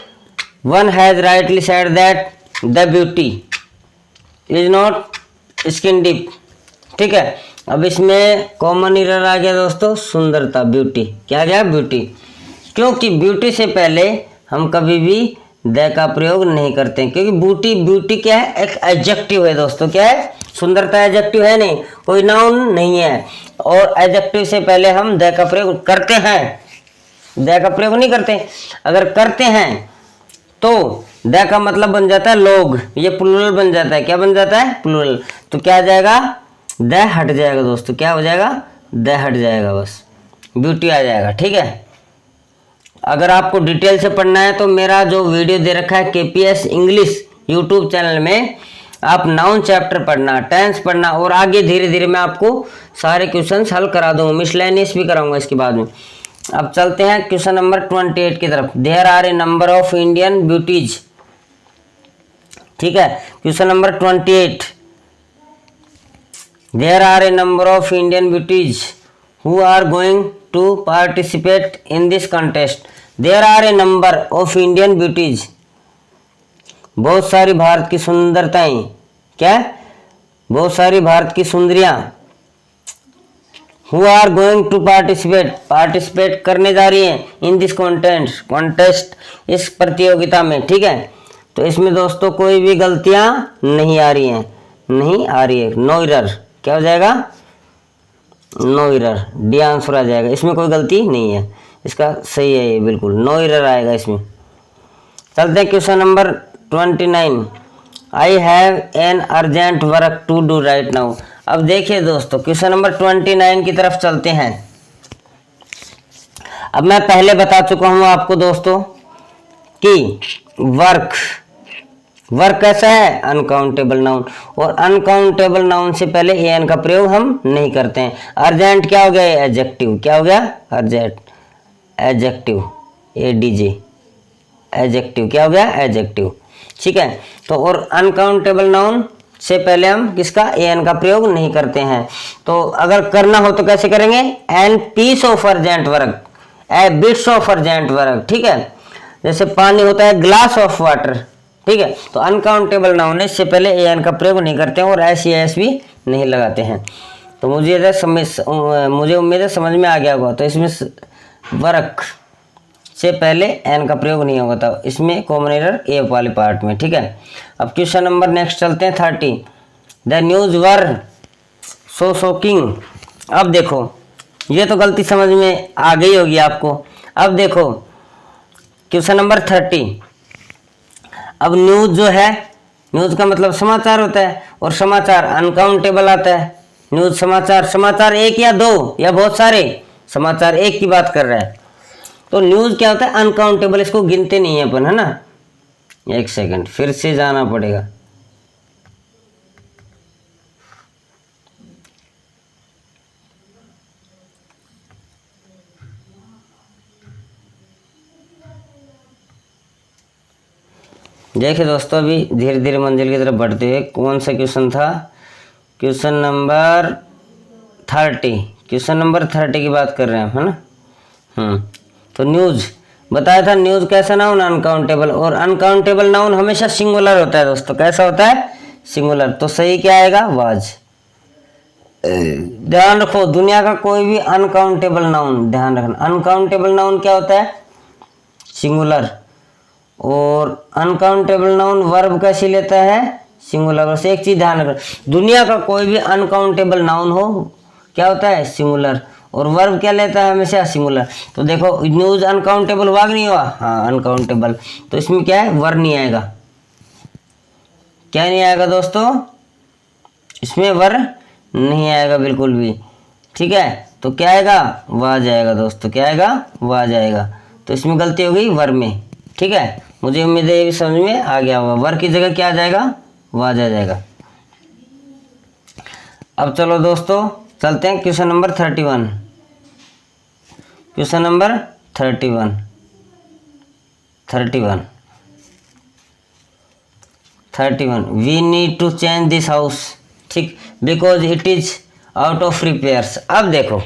one has rightly said that the beauty is not skin deep. ठीक है, अब इसमें कॉमन एरर आ गया दोस्तों, सुंदरता, ब्यूटी। क्या गया, ब्यूटी। क्योंकि ब्यूटी से पहले हम कभी भी द का प्रयोग नहीं करते हैं, क्योंकि ब्यूटी क्या है, एक एडजेक्टिव है दोस्तों। क्या है, सुंदरता एडजेक्टिव है नहीं, कोई नाउन नहीं है। और एडजेक्टिव से पहले हम द का प्रयोग करते हैं, द का प्रयोग नहीं करते। अगर करते हैं तो द का मतलब बन जाता है लोग, ये प्लूरल बन जाता है। क्या बन जाता है, प्लूरल। तो क्या आ जाएगा, द हट जाएगा दोस्तों। क्या हो जाएगा, द हट जाएगा, बस ब्यूटी आ जाएगा। ठीक है, अगर आपको डिटेल से पढ़ना है तो मेरा जो वीडियो दे रखा है केपीएस इंग्लिश यूट्यूब चैनल में, आप नाउन चैप्टर पढ़ना, टेंस पढ़ना, और आगे धीरे धीरे मैं आपको सारे क्वेश्चंस हल करा दूंगा, मिसलेनियस भी कराऊंगा इसके बाद में। अब चलते हैं क्वेश्चन नंबर 28 की तरफ। There are a number of Indian beauties. ठीक है, question number 28। There are a number of Indian beauties who are going to participate in this contest. There are a number of Indian beauties. बहुत सारी भारत की सुंदरताएं, क्या, बहुत सारी भारत की सुंदरियां, who are going to participate करने जा रही हैं in this contest, इस प्रतियोगिता में। ठीक है, तो इसमें दोस्तों कोई भी गलतियां नहीं आ रही हैं, नहीं आ रही है, नो एरर। क्या हो जाएगा, नो एरर, डी आंसर आ जाएगा। इसमें कोई गलती नहीं है, इसका सही है ये, बिल्कुल नो एरर आएगा इसमें। चलते हैं question number 29। I have an urgent work to do right now. अब देखिए दोस्तों, क्वेश्चन नंबर 29 की तरफ चलते हैं। अब मैं पहले बता चुका हूं आपको दोस्तों कि वर्क कैसा है, अनकाउंटेबल नाउन, और अनकाउंटेबल नाउन से पहले एन का प्रयोग हम नहीं करते हैं। अर्जेंट क्या हो गया, एडजेक्टिव। क्या हो गया, अर्जेंट, एडजेक्टिव, एडीजे, एडजेक्टिव। क्या हो गया, एडजेक्टिव। ठीक है, तो और अनकाउंटेबल नाउन से पहले हम किसका, एन का प्रयोग नहीं करते हैं। तो अगर करना हो तो कैसे करेंगे, an piece of urgent work, a bits of urgent work. ठीक है, जैसे पानी होता है ग्लास ऑफ वाटर। ठीक है, तो अनकाउंटेबल नाउन है, इससे पहले एन का प्रयोग नहीं करते हैं और एस भी नहीं लगाते हैं। तो मुझे उम्मीद है समझ में आ गया होगा। तो इसमें वर्क से पहले एन का प्रयोग नहीं होगा, तो इसमें कॉमन एरर ए वाले पार्ट में। ठीक है, अब क्वेश्चन नंबर नेक्स्ट चलते हैं 30। The news were so shocking. अब देखो, ये तो गलती समझ में आ गई होगी आपको। अब देखो क्वेश्चन नंबर 30। अब न्यूज जो है, न्यूज का मतलब समाचार होता है, और समाचार अनकाउंटेबल आता है। न्यूज समाचार एक या दो या बहुत सारे, समाचार एक की बात कर रहा है। तो न्यूज क्या होता है? अनकाउंटेबल, इसको गिनते नहीं है अपन, है ना। एक सेकंड, फिर से जाना पड़ेगा। देखिए दोस्तों, अभी धीरे धीरे मंजिल की तरफ बढ़ते हुए, कौन सा क्वेश्चन था? क्वेश्चन नंबर 30, क्वेश्चन नंबर 30 की बात कर रहे हैं, है ना। तो न्यूज बताया था, न्यूज कैसा नाउन? अनकाउंटेबल। और अनकाउंटेबल नाउन हमेशा सिंगुलर होता है दोस्तों। कैसा होता है? सिंगुलर। तो सही क्या आएगा? वाज। ध्यान रखो, दुनिया का कोई भी अनकाउंटेबल नाउन, ध्यान रखना, अनकाउंटेबल नाउन क्या होता है? सिंगुलर। और अनकाउंटेबल नाउन वर्ब कैसे लेता है? सिंगुलर। बस एक चीज ध्यान रखना, दुनिया का कोई भी अनकाउंटेबल नाउन हो, क्या होता है? सिंगुलर। और वर्ब क्या लेता है? हमेशा सिंगुलर। तो देखो, न्यूज अनकाउंटेबल हुआ कि नहीं हुआ? हाँ, अनकाउंटेबल। तो इसमें क्या है? वर नहीं आएगा। क्या नहीं आएगा दोस्तों? इसमें वर नहीं आएगा बिल्कुल भी। ठीक है, तो क्या आएगा? वाज आएगा दोस्तों। क्या आएगा? वाज आएगा। तो इसमें गलती हो गई वर में। ठीक है, मुझे उम्मीद है ये भी समझ में आ गया होगा। वर की जगह क्या आ जाएगा? वाज आ जाएगा। अब चलो दोस्तों, चलते हैं question number 31। Question number 31 we need to change this house, ठीक, because it is out of repairs. अब देखो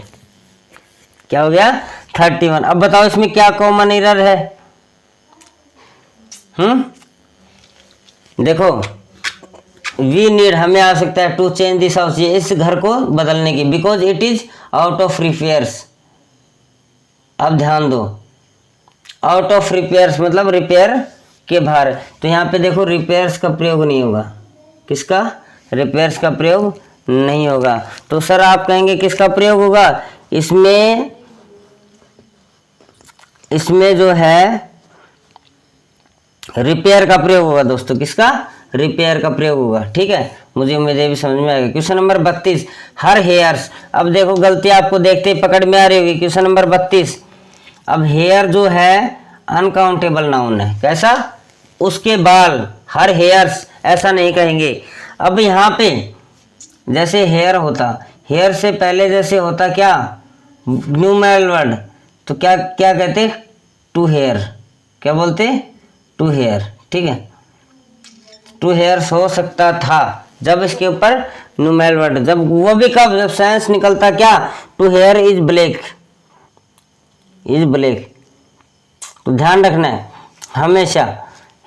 क्या हो गया? 31। अब बताओ इसमें क्या कॉमन एरर है? देखो, वी नीड हमें आवश्यकता है, टू चेंज दिस हाउस, ये इस घर को बदलने की, because it is out of repairs. अब ध्यान दो, आउट ऑफ रिपेयर्स मतलब रिपेयर के बाहर। तो यहाँ पे देखो, रिपेयर्स का प्रयोग नहीं होगा। किसका? रिपेयर्स का प्रयोग नहीं होगा। तो सर आप कहेंगे किसका प्रयोग होगा? इसमें जो है रिपेयर का प्रयोग होगा दोस्तों। किसका? रिपेयर का प्रयोग होगा। ठीक है, मुझे उम्मीद है भी समझ में आएगा। क्वेश्चन नंबर 32, हर हेयर्स। अब देखो, गलती आपको देखते ही पकड़ में आ रही होगी। क्वेश्चन नंबर 32, अब हेयर जो है अनकाउंटेबल नाउन है। कैसा? उसके बाल, हर हेयर्स ऐसा नहीं कहेंगे। अब यहाँ पे जैसे हेयर होता, हेयर से पहले जैसे होता क्या? न्यूमेरल वर्ड, तो क्या क्या कहते? Two hair. क्या बोलते? Two hair. ठीक है, टू हेयर्स हो सकता था जब इसके ऊपर न्यूमेरल वर्ड, जब वो भी कब? जब साइंस निकलता क्या? Two hair is black, is black. तो ध्यान रखना है, हमेशा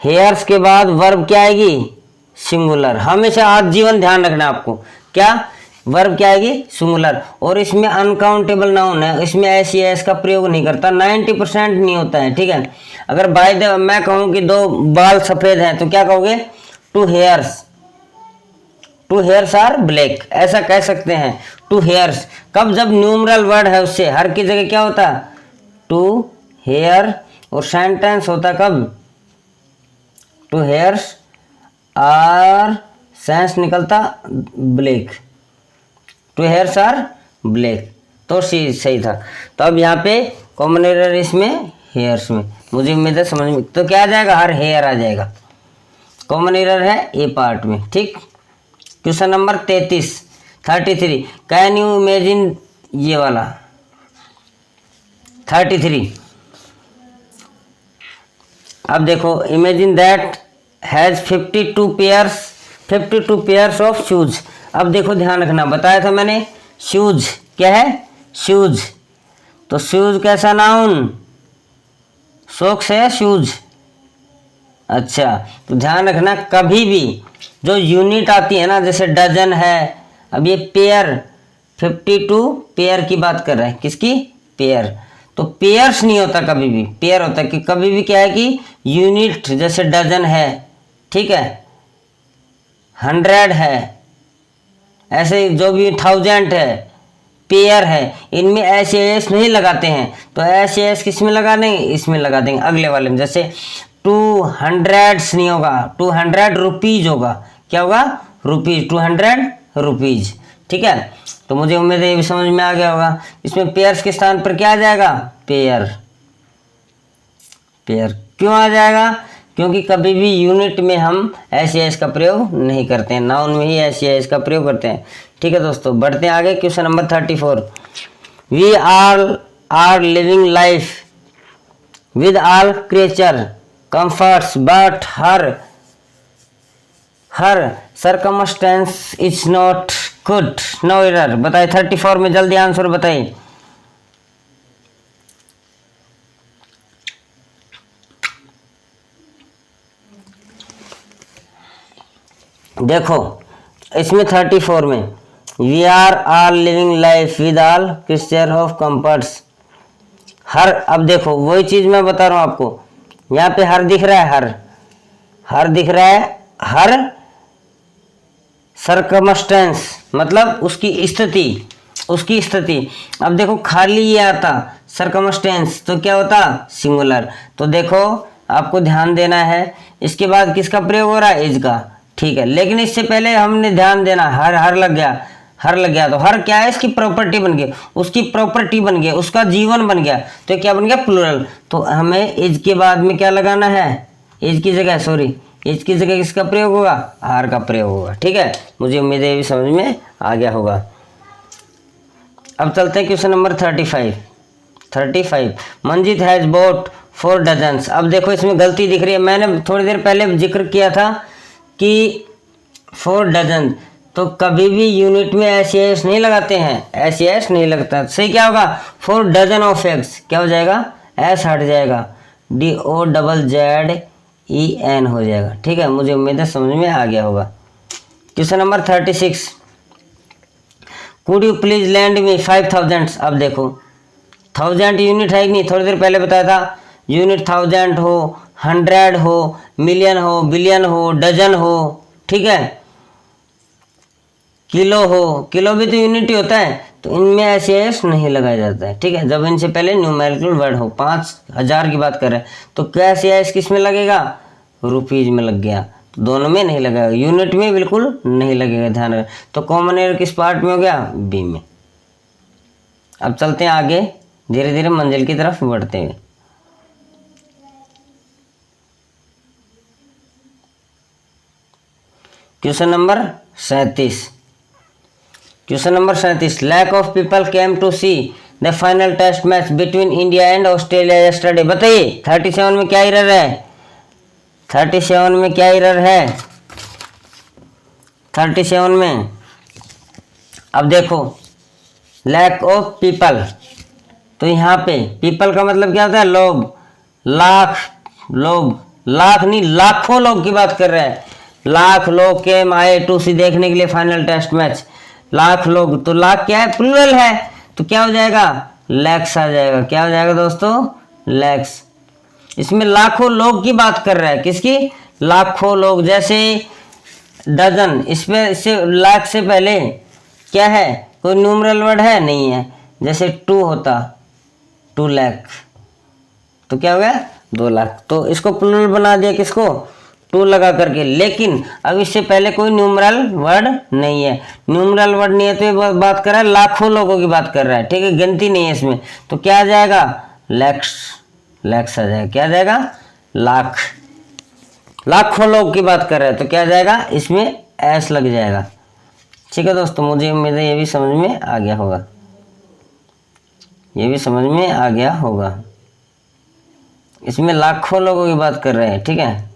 हेयर्स के बाद वर्ब क्या आएगी? सिंगुलर। हमेशा आजीवन ध्यान रखना है आपको। क्या? वर्ब क्या आएगी? सिंगुलर। और इसमें अनकाउंटेबल नाउन है, इसमें ऐसी एस का प्रयोग नहीं करता, 90% नहीं होता है। ठीक है, अगर बाय द मैं कहूँ कि दो बाल सफेद हैं, तो क्या कहोगे? Two hairs, two hairs are black, ऐसा कह सकते हैं। टू हेयर्स कब? जब न्यूमरल वर्ड है उससे, हर की जगह क्या होता? To hair. और सेंटेंस होता कब? टू हेयर्स आर, सेंस निकलता black, two hairs are black. तो सही था। तो अब यहाँ पे कॉमन एरर इसमें हेयर्स में, मुझे उम्मीद है समझ में। तो क्या आ जाएगा? हर हेयर आ जाएगा। कॉमन एरर है ए पार्ट में। ठीक, question number 33 can you imagine, ये वाला 33। अब देखो, imagine that has 52 pairs of shoes. अब देखो ध्यान रखना, बताया था मैंने, शूज क्या है? शूज। तो शूज कैसा नाउन? सॉक्स है शूज। अच्छा, तो ध्यान रखना, कभी भी जो यूनिट आती है ना, जैसे डजन है, अब ये पेयर, 52 पेयर की बात कर रहे हैं। किसकी? पेयर। तो पेयर्स नहीं होता, कभी भी पेयर होता है। कि कभी भी क्या है कि यूनिट, जैसे डजन है, ठीक है, 100 है, ऐसे जो भी 1000 है, पेयर है, इनमें एस एस नहीं लगाते हैं। तो एस एस किस में लगा देंगे? इसमें लगा देंगे, अगले वाले में। जैसे 200 नहीं होगा, 200 रुपीज होगा। क्या होगा? Rupees, 200 rupees. ठीक है, तो मुझे उम्मीद है ये भी समझ में आ गया होगा। इसमें पेयर्स के स्थान पर क्या आ जाएगा? पेयर। पेयर। क्यों आ जाएगा? क्योंकि कभी भी यूनिट में हम एस या एस का प्रयोग नहीं करते हैं, नाउन में ही एस या एस का प्रयोग करते हैं। ठीक है दोस्तों, बढ़ते हैं आगे। Question number 34। We all are living life with all creature comforts but हर circumstance is not good, no error. बताइए 34 में जल्दी आंसर बताइए। देखो इसमें 34 में we are all living life with all creature of comforts. हर, अब देखो वही चीज मैं बता रहा हूं आपको, यहाँ पे हर दिख रहा है, हर दिख रहा है, हर सर्कमस्टेंस मतलब उसकी स्थिति। अब देखो खाली ये आता सर्कमस्टेंस तो क्या होता? सिंगुलर। तो देखो आपको ध्यान देना है, इसके बाद किसका प्रयोग हो रहा है? इज का। ठीक है, लेकिन इससे पहले हमने ध्यान देना, हर लग गया तो हर क्या है? इसकी प्रॉपर्टी बन गई, उसकी प्रॉपर्टी बन गई, उसका जीवन बन गया, तो क्या बन गया? प्लूरल। तो हमें इज के बाद में क्या लगाना है? इज की जगह किसका प्रयोग होगा? आर का प्रयोग होगा। ठीक है, मुझे उम्मीद है ये भी समझ में आ गया होगा। अब चलते हैं question number 35। Manjeet has boat 4 dozens. अब देखो इसमें गलती दिख रही है, मैंने थोड़ी देर पहले जिक्र किया था कि 4 डजन, तो कभी भी यूनिट में एस या एस नहीं लगाते हैं, एस या एस नहीं लगता। सही क्या होगा? 4 डजन ऑफ एग्स। क्या हो जाएगा? एस हट जाएगा, DOZZEN हो जाएगा। ठीक है, मुझे उम्मीद है समझ में आ गया होगा। Question number 36। Could you please lend me 5000। अब देखो 1000 यूनिट है कि नहीं? थोड़ी देर पहले बताया था यूनिट 1000 हो, 100 हो, मिलियन हो, बिलियन हो, डजन हो। ठीक है, किलो हो, किलो भी तो यूनिट ही होता है, तो इनमें ऐसे एस नहीं लगाया जाता है। ठीक है, जब इनसे पहले न्यूमेरिकल वर्ड हो। 5000 की बात कर रहे हैं तो क्या ऐसे एस किस में लगेगा? रुपीज में लग गया, तो दोनों में नहीं लगेगा, यूनिट में बिल्कुल नहीं लगेगा, ध्यान रखें। तो कॉमन एरर किस पार्ट में हो गया? बी में। अब चलते हैं आगे, धीरे धीरे मंजिल की तरफ बढ़ते हुए। Question number 37। Lack of people came to see the final test match between India and Australia yesterday. बताइए 37 में क्या एरर है? 37 में क्या एरर है? 37 में अब देखो लैक ऑफ पीपल, तो यहाँ पे पीपल का मतलब क्या होता है? लोग, लाख नहीं, लाखों लोग की बात कर रहे हैं। लाख लोग के आए टू सी देखने के लिए फाइनल टेस्ट मैच, लाख लोग, तो लाख क्या है? प्लूरल है, तो क्या हो जाएगा? लैक्स आ जाएगा। क्या हो जाएगा दोस्तों? लैक्स। इसमें लाखों लोग की बात कर रहा है, किसकी? लाखों लोग। जैसे डजन, इससे लाख से पहले क्या है? कोई न्यूमरल वर्ड है? नहीं है। जैसे 2 होता 2 लाख, तो क्या हो गया? 2 लाख। तो इसको प्लूरल बना दिया, किसको? 2 लगा करके। लेकिन अब इससे पहले कोई न्यूमरल वर्ड नहीं है, न्यूमरल वर्ड नहीं है तो ये बात कर रहा है लाखों लोगों की बात कर रहा है। ठीक है, गिनती नहीं है इसमें, तो क्या आ जाएगा? लैक्स आ जाएगा। क्या आ जाएगा? लाख, लाखों लोग की बात कर रहा है, तो क्या आ जाएगा? इसमें एस लग जाएगा। ठीक है दोस्तों, मुझे उम्मीद है ये भी समझ में आ गया होगा, इसमें लाखों लोगों की बात कर रहे हैं। ठीक है,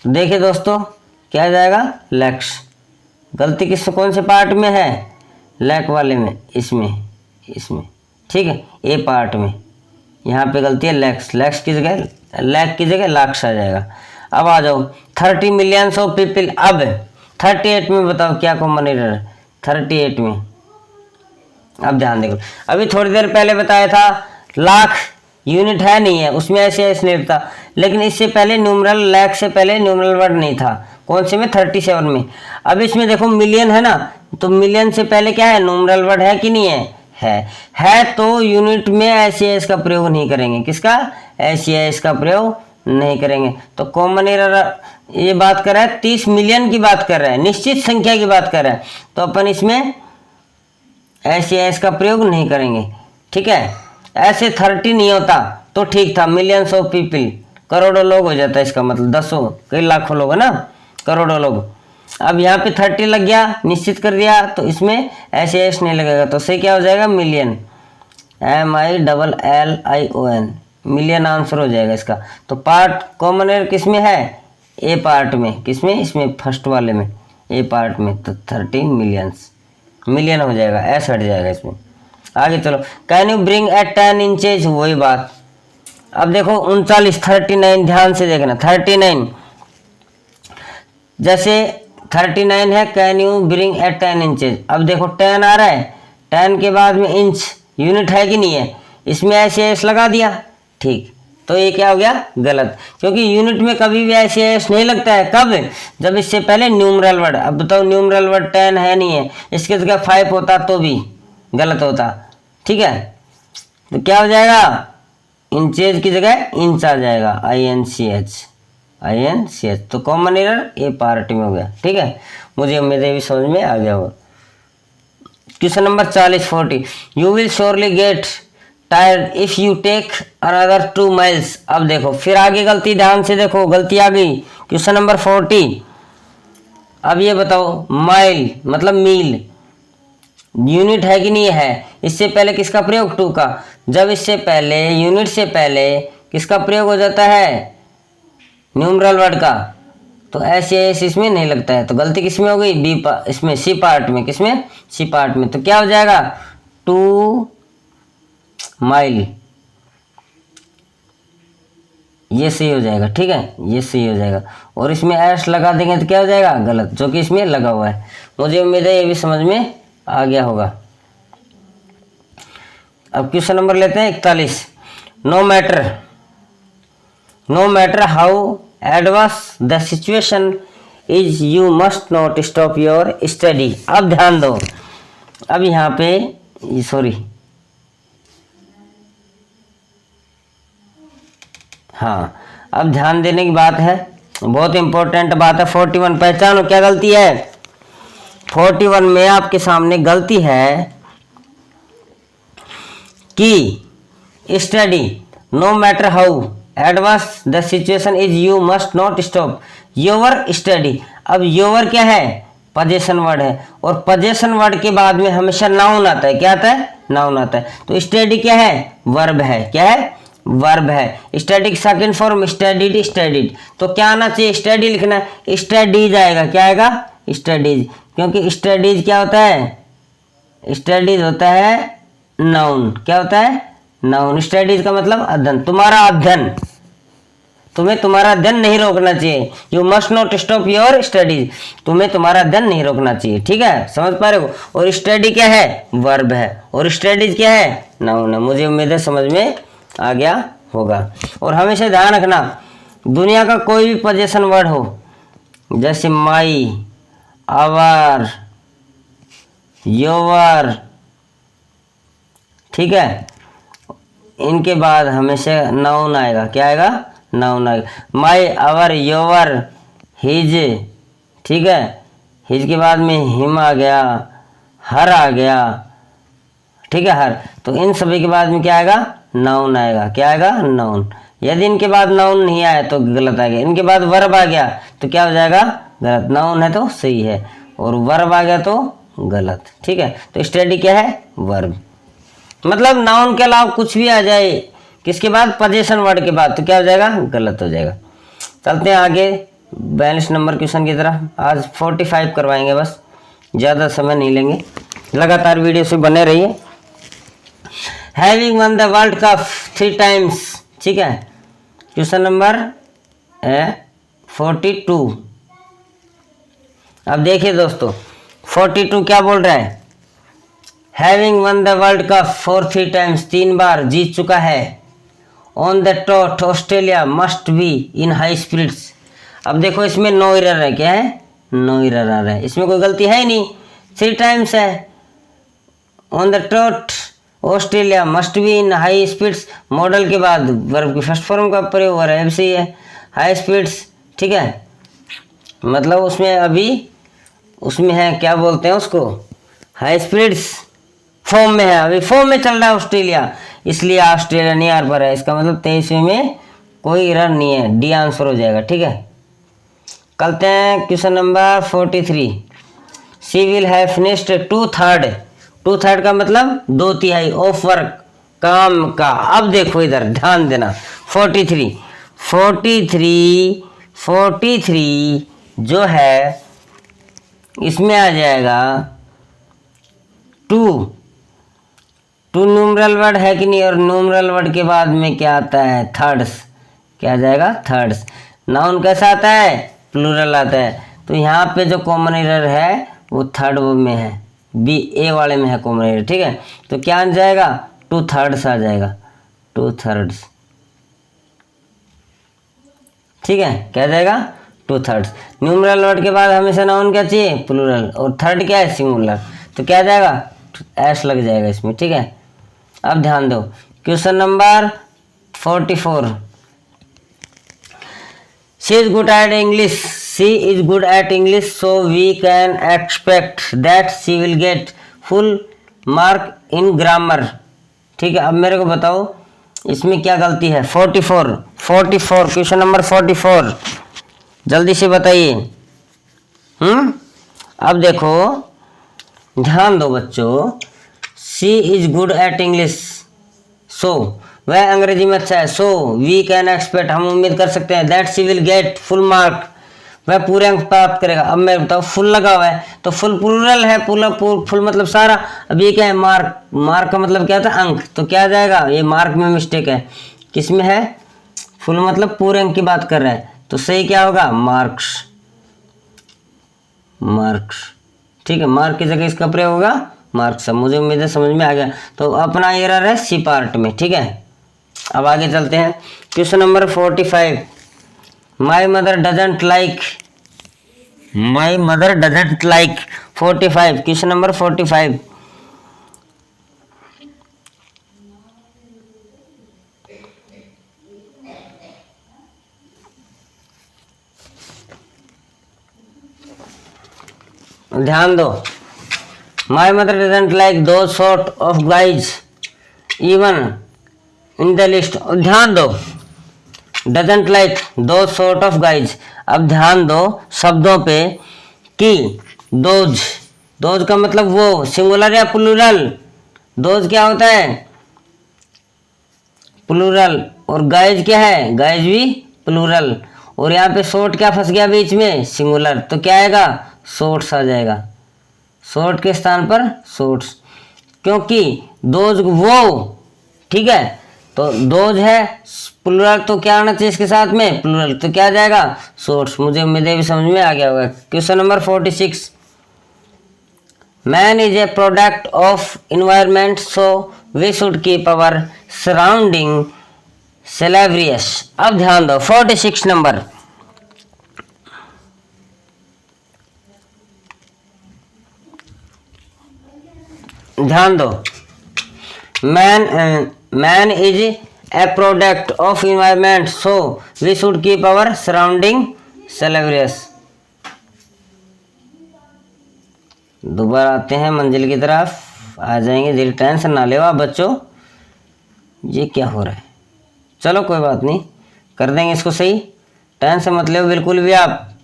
तो देखिए दोस्तों क्या जाएगा? लैक्स। गलती किस कौन से पार्ट में है? लैक वाले में, इसमें। ठीक है, ए पार्ट में यहाँ पे गलती है, लैक्स की जगह, लैक की जगह लाक्स आ जाएगा। अब आ जाओ 30 मिलियंस ऑफ पीपल। अब 38 में बताओ क्या कॉमन एरर है? 38 में अब ध्यान देखो, अभी थोड़ी देर पहले बताया था लाख यूनिट है नहीं है, उसमें ऐसे नहीं था, लेकिन इससे पहले न्यूमरल, लैख से पहले न्यूमरल वर्ड नहीं था। कौन से में? 37 में। अब इसमें देखो मिलियन है ना, तो मिलियन से पहले क्या है? न्यूमरल वर्ड है कि नहीं है? है तो यूनिट में एस का प्रयोग नहीं करेंगे। किसका? एस का प्रयोग नहीं करेंगे। तो कॉमन एरर ये बात कर रहा है 30 मिलियन की बात कर रहा है, निश्चित संख्या की बात कर रहा है, तो अपन इसमें एस का प्रयोग नहीं करेंगे। ठीक है, ऐसे 30 नहीं होता, तो ठीक था, मिलियंस ऑफ पीपल, करोड़ों लोग हो जाता है इसका मतलब, दसों कई लाखों लोग है ना, करोड़ों लोग। अब यहाँ पे 30 लग गया, निश्चित कर दिया, तो इसमें ऐसे एस नहीं लगेगा, तो सही क्या हो जाएगा, मिलियन, MILLION, मिलियन आंसर हो जाएगा इसका। तो पार्ट कॉमन एरर किस में है, ए पार्ट में, किसमें, इसमें फर्स्ट वाले में, ए पार्ट में, तो 30 मिलियंस, मिलियन हो जाएगा, एस हट जाएगा इसमें। आगे चलो, can you bring at 10 inches, वही बात। अब देखो 39, 39, ध्यान से देखना, 39, जैसे 39 है, can you bring at 10 inches. अब देखो 10 आ रहा है, 10 के बाद में इंच यूनिट है कि नहीं है, इसमें ऐसे एस लगा दिया, ठीक, तो ये क्या हो गया, गलत, क्योंकि यूनिट में कभी भी ऐसे एस नहीं लगता है, कब, जब इससे पहले न्यूमरल वर्ड। अब बताओ न्यूमरल वर्ड 10 है नहीं है, इसके जगह 5 होता तो भी गलत होता, ठीक है। तो क्या हो जाएगा, इंचेज की जगह इंच आ जाएगा, INCH, तो कॉमन एरर ए पार्ट में हो गया, ठीक है। मुझे उम्मीद है भी समझ में आ गया होगा। Question number 40 you will surely get tired if you take another 2 miles. अब देखो फिर आगे गलती, ध्यान से देखो, गलती आ गई। क्वेश्चन नंबर 40, अब ये बताओ, माइल मतलब मील, यूनिट है कि नहीं है, इससे पहले किसका प्रयोग, 2 का। जब इससे पहले, यूनिट से पहले किसका प्रयोग हो जाता है, न्यूमरल वर्ड का, तो ऐसे इसमें नहीं लगता है, तो गलती किसमें हो गई, इसमें सी पार्ट में, किसमें, सी पार्ट में। तो क्या हो जाएगा, 2 माइल, ये सही हो जाएगा, ठीक है, ये सही हो जाएगा। और इसमें एस लगा देंगे तो क्या हो जाएगा, गलत, जो कि इसमें लगा हुआ है। मुझे उम्मीद है ये भी समझ में आ गया होगा। अब क्वेश्चन नंबर लेते हैं 41, no matter how adverse the situation is you must not stop your study. अब ध्यान दो, अब यहाँ पे सॉरी, हाँ, अब ध्यान देने की बात है, बहुत इंपॉर्टेंट बात है। 41 पहचानो क्या गलती है, 41 में आपके सामने गलती है कि study, no matter how adverse the situation is you must not stop your study. अब योर क्या है, पोजीशन वर्ड है, और पोजीशन वर्ड के बाद में हमेशा नाउन आता है, क्या आता है, नाउन आता है। तो स्टडी क्या है, वर्ब है, क्या है, वर्ब है। स्टडी की सेकंड फॉर्म स्टडीड, स्टडीड, तो क्या आना चाहिए, स्टडी लिखना है, स्टडीज आएगा, क्या आएगा, स्टडीज, क्योंकि स्टडीज क्या होता है, स्टडीज होता है नाउन, क्या होता है, नाउन। स्टडीज का मतलब अध्ययन, तुम्हारा अध्ययन, तुम्हें तुम्हारा अध्ययन नहीं रोकना चाहिए, you must not stop your studies, तुम्हें तुम्हारा अध्ययन नहीं रोकना चाहिए, ठीक है, समझ पा रहे हो। और स्टडी क्या है, वर्ब है, और स्टडीज क्या है, नाउन है। मुझे उम्मीद है समझ में आ गया होगा। और हमेशा ध्यान रखना, दुनिया का कोई भी पोजीशन वर्ड हो, जैसे माई, आवर, योवर, ठीक है, इनके बाद हमेशा नाउन आएगा, क्या आएगा, नाउन आएगा। माई, आवर, योवर, हिज, ठीक है, हिज के बाद में हिम आ गया, हर आ गया, ठीक है, हर, तो इन सभी के बाद में क्या आएगा, नाउन आएगा, क्या आएगा, नाउन। यदि इनके बाद नाउन नहीं आया तो गलत आ गया, इनके बाद वर्ब आ गया तो क्या हो जाएगा, गलत। नाउन है तो सही है, और वर्ब आ गया तो गलत, ठीक है। तो स्टडी क्या है, वर्ब, मतलब नाउन के अलावा कुछ भी आ जाए किसके बाद, पोजीशन वर्ड के बाद, तो क्या हो जाएगा, गलत हो जाएगा। चलते हैं आगे 42 नंबर क्वेश्चन की तरफ। आज 45 करवाएंगे, बस ज़्यादा समय नहीं लेंगे, लगातार वीडियो से बने रहिए। Having won the world cup 3 times, ठीक है। Question number 42। अब देखिए दोस्तों, 42 क्या बोल रहा है, having won the world cup for 3 times, 3 बार जीत चुका है। ऑन द टॉट Australia must be in high spirits. अब देखो इसमें नो एरर है, क्या है, नो एरर आ रहा है, इसमें कोई गलती है ही नहीं, 3 टाइम्स है। ऑन द टॉट Australia must be in high speeds, model के बाद वर्ब की फर्स्ट फॉर्म का प्रयोग हो रहा है, सही है, हाई स्पीड्स, ठीक है। मतलब उसमें अभी उसमें है, क्या बोलते हैं उसको, हाई स्पीड्स फॉर्म में है, अभी फॉर्म में चल रहा है ऑस्ट्रेलिया, इसलिए ऑस्ट्रेलिया नहीं आ पा रहा है। इसका मतलब 23वीं में कोई एरर नहीं है, डी आंसर हो जाएगा। ठीक है, चलते हैं question number 43। She will have finished 2/3, 2/3 का मतलब 2/3 ऑफ वर्क, काम का। अब देखो इधर ध्यान देना, 43 जो है इसमें आ जाएगा 2 न्यूमरल वर्ड है कि नहीं, और न्यूमरल वर्ड के बाद में क्या आता है, थर्ड्स। क्या आ जाएगा, थर्ड्स। नाउन कैसा आता है, प्लूरल आता है। तो यहाँ पे जो कॉमन एरर है वो थर्ड में है, बी ए वाले में है कॉमन एरर। ठीक है, तो क्या आ जाएगा, 2/3 आ जाएगा, 2/3। ठीक है, क्या जाएगा, 2/3। न्यूमरल वर्ड के बाद हमेशा नाउन क्या चाहिए, प्लूरल, और थर्ड क्या है, सिंगुलर। तो क्या जाएगा, एस लग जाएगा इसमें। ठीक है, अब ध्यान दो, question number 44। She is good at English, she is good at English, so we can expect that she will get full mark in grammar. ठीक है, अब मेरे को बताओ इसमें क्या गलती है। 44 क्वेश्चन नंबर 44, जल्दी से बताइए। अब देखो ध्यान दो बच्चों, she is good at English, so वह अंग्रेजी में अच्छा है, सो वी कैन एक्सपेक्ट हम उम्मीद कर सकते हैं, that she will get full mark वह पूरे अंक प्राप्त करेगा। अब मैं बताऊँ, फुल लगा हुआ है तो फुल प्लूरल है, फुल मतलब सारा। अब ये क्या है, मार्क, मार्क का मतलब क्या था, अंक। तो क्या आ जाएगा, ये मार्क में मिस्टेक है, किसमें है, फुल मतलब पूरे अंक की बात कर रहा है, तो सही क्या होगा, मार्क्स। ठीक है, मार्क की जगह इसका प्रयोग होगा मार्क्स। अब मुझे उम्मीद है समझ में आ गया। तो अपना एरर है सी पार्ट में। ठीक है, अब आगे चलते हैं, question number 45। My mother doesn't like, 45, question number 45। ध्यान दो, माई मदर डजंट लाइक दो sort of guys even in the list. ध्यान दो, डजंट लाइक दो सॉर्ट ऑफ गाइज। अब ध्यान दो शब्दों पे कि दोज का मतलब वो, सिंगुलर या प्लूरल। दोज क्या होता है, प्लूरल, और गाइज क्या है, गाइज भी प्लूरल। और यहाँ पे शॉर्ट क्या फंस गया बीच में, सिंगुलर। तो क्या आएगा, शॉर्ट्स आ जाएगा, शॉर्ट के स्थान पर शॉर्ट्स, क्योंकि दोज वो। ठीक है, तो दोज है प्लूरल, तो क्या आना चाहिए इसके साथ में, प्लूरल। तो क्या आ जाएगा, शॉर्ट्स। मुझे उम्मीद है भी समझ में आ गया होगा। Question number 46। Man is a product of environment, so we should keep our surrounding salubrious. अब ध्यान दो, 46 नंबर, ध्यान दो, man is a product of environment, so we should keep our surrounding salubrious. दोबारा आते हैं मंजिल की तरफ, आ जाएंगे, धीरे, टेंशन ना ले आप बच्चों। ये क्या हो रहा है, चलो कोई बात नहीं, कर देंगे इसको सही, टेंशन मत लो बिल्कुल भी आप।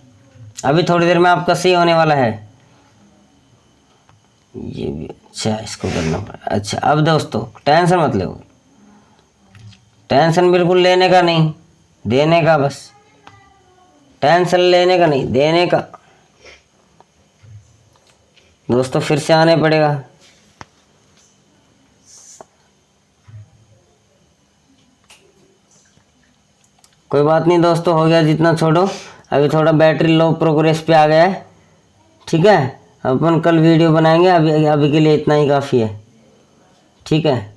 अभी थोड़ी देर में आपका सही होने वाला है। ये भी अच्छा, इसको करना पड़ा। अच्छा, अब दोस्तों टेंशन मत लो, टेंशन बिल्कुल लेने का नहीं, देने का बस। टेंशन लेने का नहीं, देने का। दोस्तों फिर से आने पड़ेगा। कोई बात नहीं दोस्तों, हो गया जितना छोड़ो। अभी थोड़ा बैटरी लो प्रोग्रेस पे आ गया है। ठीक है, अपन कल वीडियो बनाएंगे, अभी के लिए इतना ही काफ़ी है। ठीक है।